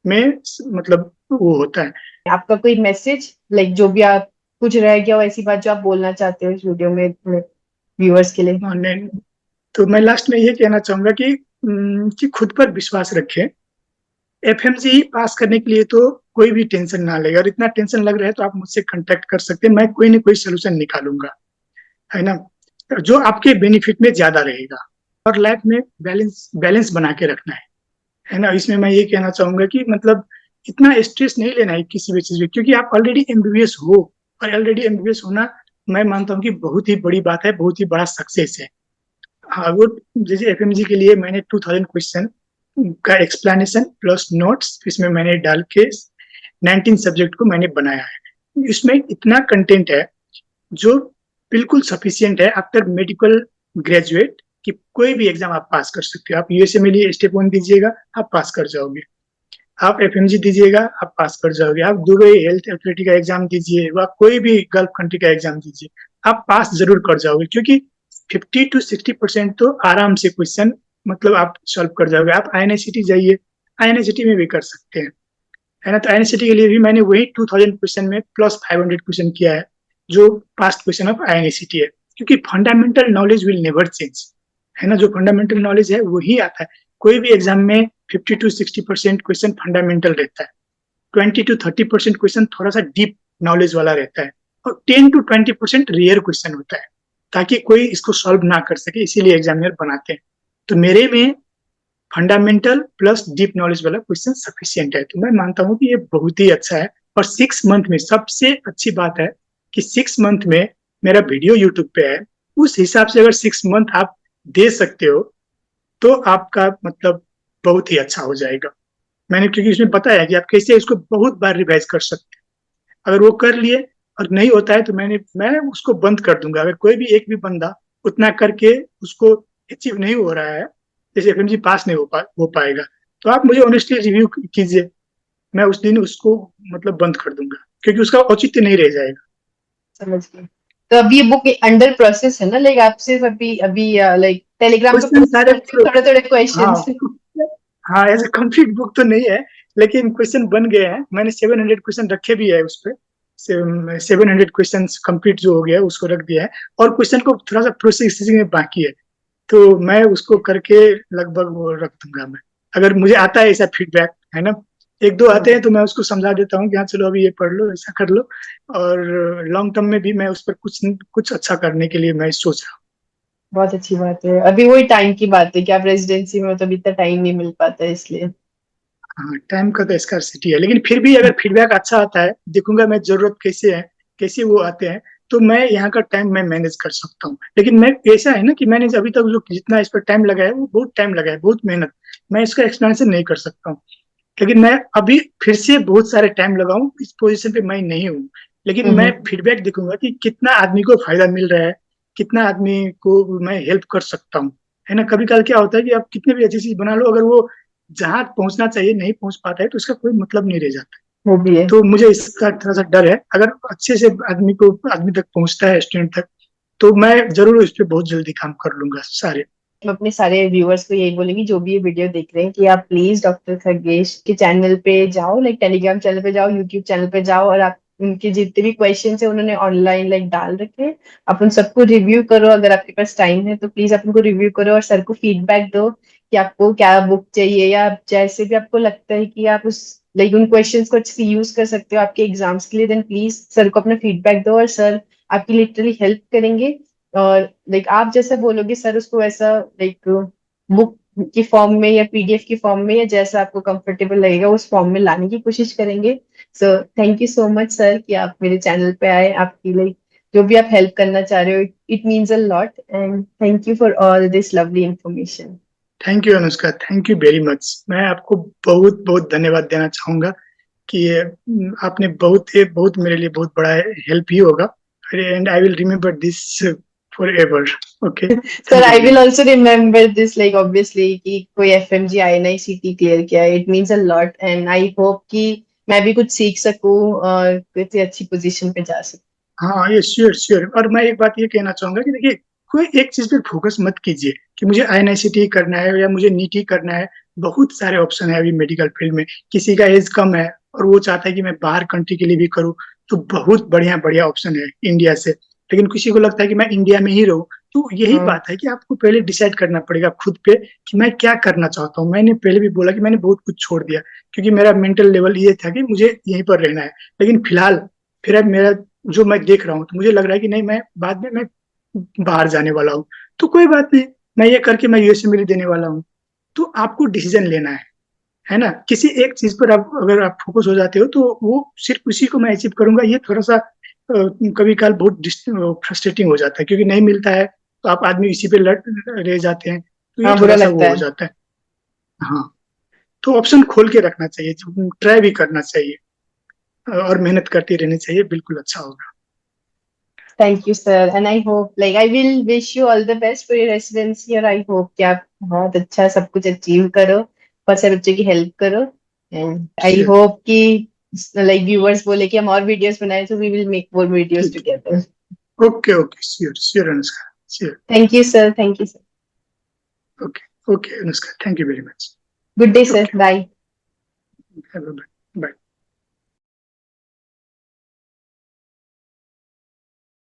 में मतलब वो होता है। आपका कोई मैसेज, लाइक जो भी आप कुछ रह गया हो ऐसी बात जो आप बोलना चाहते हो इस वीडियो में व्यूअर्स के लिए? नहीं, तो मैं लास्ट में ये कहना चाहूंगा कि खुद पर विश्वास रखें। एफएमजी पास करने के लिए तो कोई भी टेंशन ना लेगा, और इतना टेंशन लग रहा है तो आप मुझसे कांटेक्ट कर सकते हैं, मैं कोई ना कोई सोल्यूशन निकालूंगा, है ना, जो आपके बेनिफिट में ज्यादा रहेगा। और लाइफ में बैलेंस बैलेंस बना के रखना है ना। इसमें मैं ये कहना चाहूंगा कि मतलब इतना स्ट्रेस नहीं लेना है किसी भी चीज में, क्योंकि आप ऑलरेडी एमबीबीएस हो, और ऑलरेडी एमबीबीएस होना मैं मानता हूँ कि बहुत ही बड़ी बात है, बहुत ही बड़ा सक्सेस है। हाँ, वो जैसे एफएमजी के लिए मैंने 2000 क्वेश्चन का एक्सप्लेनेशन प्लस नोट्स इसमें मैंने डाल के 19 सब्जेक्ट को मैंने बनाया है। इसमें इतना कंटेंट है जो बिल्कुल सफिशियंट है आफ्टर मेडिकल ग्रेजुएट, कि कोई भी एग्जाम आप पास कर सकते हो। आप यूएसए में लिए स्टेप 1 दीजिएगा, आप पास कर जाओगे। आप एफएमजी दीजिएगा, आप पास कर जाओगे। आप दुबई हेल्थ अथॉरिटी का एग्जाम दीजिए, व कोई भी गल्फ कंट्री का एग्जाम दीजिए, आप पास जरूर कर जाओगे, क्योंकि 50 to 60% तो आराम से क्वेश्चन मतलब आप सॉल्व कर जाओगे। आप आईएनआईसीटी जाइए, आईएनआईसीटी में भी कर सकते हैं, है ना। तो आईएनआईसीटी के लिए भी मैंने वही 2000 क्वेश्चन में प्लस 500 क्वेश्चन किया है, जो पास्ट क्वेश्चन ऑफ आईएनआईसीटी है, क्योंकि fundamental knowledge will never change, है ना। जो फंडामेंटल नॉलेज है वही आता है। कोई भी एग्जाम में 50 to 60% क्वेश्चन फंडामेंटल रहता है, 20 to 30% क्वेश्चन थोड़ा सा डीप नॉलेज वाला रहता है, और 10 to 20% रेयर क्वेश्चन होता है। ताकि कोई इसको सॉल्व ना कर सके, इसीलिए एग्जामिनर बनाते हैं। तो मेरे में फंडामेंटल प्लस डीप नॉलेज वाला क्वेश्चन सफिशिएंट है, तो मैं मानता हूँ कि ये बहुत ही अच्छा है। और 6 मंथ में सबसे अच्छी बात है कि 6 मंथ में मेरा वीडियो यूट्यूब पे है, उस हिसाब से अगर 6 मंथ आप दे सकते हो तो आपका मतलब बहुत ही अच्छा हो जाएगा। मैंने क्योंकि इसमें बताया कि आप कैसे इसको बहुत बार रिवाइज कर सकते हैं। अगर वो कर लिए और नहीं होता है तो मैं उसको बंद कर दूंगा। अगर कोई भी एक भी बंदा उतना करके उसको अचीव नहीं हो रहा है, जैसे एफएमजी पास नहीं हो पाएगा, तो आप मुझे ऑनेस्टली रिव्यू कीजिए, मैं उस दिन उसको मतलब बंद कर दूंगा, क्योंकि उसका औचित्य नहीं रह जाएगा। समझ गई। तो अभी ये बुक अंडर प्रोसेस है ना, लाइक आप सिर्फ अभी अभी लाइक टेलीग्राम पे क्वेश्चन पोस्ट सारे करते हो थोड़े थोड़े हाँ क्वेश्चंस? हाँ, एज ए कंप्लीट बुक तो नहीं है, लेकिन क्वेश्चन बन गए हैं। मैंने 700 क्वेश्चन रखे भी है उस पर। 700 क्वेश्चन कंप्लीट जो हो गया है उसको रख दिया है, और क्वेश्चन को थोड़ा सा प्रोसेसिंग में बाकी है, तो मैं उसको करके लगभग वो रख दूंगा मैं। अगर मुझे आता है ऐसा फीडबैक, है ना, एक दो आते हैं तो मैं उसको समझा देता हूँ कि हाँ चलो अभी ये पढ़ लो, ऐसा कर लो। और लॉन्ग टर्म में भी मैं उस पर कुछ कुछ अच्छा करने के लिए मैं सोच रहा हूँ। बहुत अच्छी बात है। अभी वही टाइम की बात है कि आप रेजिडेंसी में हो तो अभी इतना टाइम नहीं मिल पाता है, इसलिए। हाँ, टाइम का तो स्कार्सिटी है, लेकिन फिर भी अगर फीडबैक अच्छा आता है, देखूंगा मैं जरूरत कैसे है, कैसे वो आते हैं, तो मैं यहाँ का टाइम मैं मैनेज कर सकता हूँ। लेकिन मैं ऐसा है ना कि मैंने अभी तक जो जितना इस पर टाइम लगाया है वो बहुत टाइम लगा है, बहुत मेहनत, मैं इसका एक्सप्लेनेशन नहीं कर सकता हूँ। लेकिन मैं अभी फिर से बहुत सारे टाइम लगाऊं, इस पोजीशन पे मैं नहीं हूँ। लेकिन मैं हम्म। फीडबैक देखूंगा कि कितना आदमी को फायदा मिल रहा है, कितना आदमी को मैं हेल्प कर सकता हूँ। है ना, कभी कल क्या होता है कि आप कितने भी अच्छी चीज बना लो, अगर वो जहाँ पहुंचना चाहिए नहीं पहुंच पाता है तो उसका कोई मतलब नहीं रह जाता। वो भी है। तो मुझे इसका थोड़ा सा डर है, अगर अच्छे से आदमी तक पहुंचता है, स्टूडेंट तक, तो मैं जरूर इस पे बहुत जल्दी काम कर लूंगा सारे। मैं अपने सारे व्यूअर्स को यही बोलेंगी जो भी ये वीडियो देख रहे हैं कि आप प्लीज डॉक्टर खगेश के चैनल पे जाओ, लाइक टेलीग्राम चैनल पे जाओ, यूट्यूब चैनल पे जाओ, और आप उनके जितने भी क्वेश्चन है उन्होंने ऑनलाइन लाइक डाल रखे हैं, आप उन सबको रिव्यू करो। अगर आपके पास टाइम है तो प्लीज आप उनको रिव्यू करो और सर को फीडबैक दो कि आपको क्या बुक चाहिए, या जैसे भी आपको लगता है कि आप उस लाइक उन क्वेश्चंस को अच्छे से यूज कर सकते हो आपके एग्जाम्स के लिए, देन प्लीज सर को अपना फीडबैक दो और सर आपकी लिटरली हेल्प करेंगे। और लाइक आप जैसा बोलोगे सर उसको वैसा लाइक बुक की फॉर्म में या पीडीएफ की फॉर्म में या जैसा आपको कंफर्टेबल लगेगा उस फॉर्म में लाने की कोशिश करेंगे। So thank you so much sir कि आप मेरे चैनल पे आए। आपकी लाइक जो भी आप हेल्प करना चाह रहे हो, it means a lot, and thank you for all this lovely information. Thank you Anushka, thank you very much. मैं आपको बहुत बहुत धन्यवाद देना चाहूंगा कि आपने बहुत मेरे लिए बहुत बड़ा हेल्प ही होगा, and I will remember this for ever. Okay, sir thank you I very will much. Also remember this, like obviously कि कोई एफएमजी आईएनआईसीटी क्लियर किया है, it means a lot, and I hope कि मैं भी कुछ सीख सकूं और किसी अच्छी पोजीशन पे जा सकूं। हाँ, ये श्योर श्योर। और मैं एक बात ये कहना चाहूंगा कि देखिए, कोई एक चीज पे फोकस मत कीजिए कि मुझे आईएनआईसीटी करना है या मुझे नीट ही करना है। बहुत सारे ऑप्शन है अभी मेडिकल फील्ड में। किसी का एज कम है और वो चाहता है कि मैं बाहर कंट्री के लिए भी करूँ, तो बहुत बढ़िया बढ़िया ऑप्शन है इंडिया से। लेकिन किसी को लगता है कि मैं इंडिया में ही रहूँ, तो यही हाँ। बात है कि आपको पहले डिसाइड करना पड़ेगा खुद पे कि मैं क्या करना चाहता हूँ। मैंने पहले भी बोला कि मैंने बहुत कुछ छोड़ दिया, क्योंकि मेरा मेंटल लेवल ये था कि मुझे यहीं पर रहना है। लेकिन फिलहाल फिर अब मेरा जो मैं देख रहा हूँ तो मुझे लग रहा है कि नहीं, मैं बाद में मैं बाहर जाने वाला हूँ। तो कोई बात नहीं, मैं ये करके मैं यूएसए में देने वाला हूँ। तो आपको डिसीजन लेना है ना। किसी एक चीज पर आप अगर आप फोकस हो जाते हो तो वो सिर्फ उसी को मैं अचीव करूंगा, ये थोड़ा सा कभी काल बहुत फ्रस्ट्रेटिंग हो जाता है, क्योंकि नहीं मिलता है तो आप आदमी इसी पे लड़ रह जाते हैं, तो ये हाँ, बुरा थोड़ा सा लगता वो हो है। जाता है। हाँ, तो ऑप्शन खोल के रखना चाहिए, ट्राई भी करना चाहिए, और मेहनत करते रहनी चाहिए, बिल्कुल अच्छा होगा। Thank you sir, and I hope like I will wish you all the best for your residency, और आई होप कि आप बहुत अच्छा सब कुछ अचीव करो, बहुत सारे बच्चों की हेल्प करो, एंड आई श्योर। होप कि लाइक व्यूअर्स बोले कि हम और वीडियोस बनाए, so we will make more videos ठीक together. है, okay okay, sure sure Anushka, sure. Thank you sir, thank you sir. Okay okay Anushka, thank you very much. Good day sir, okay, bye. Bye.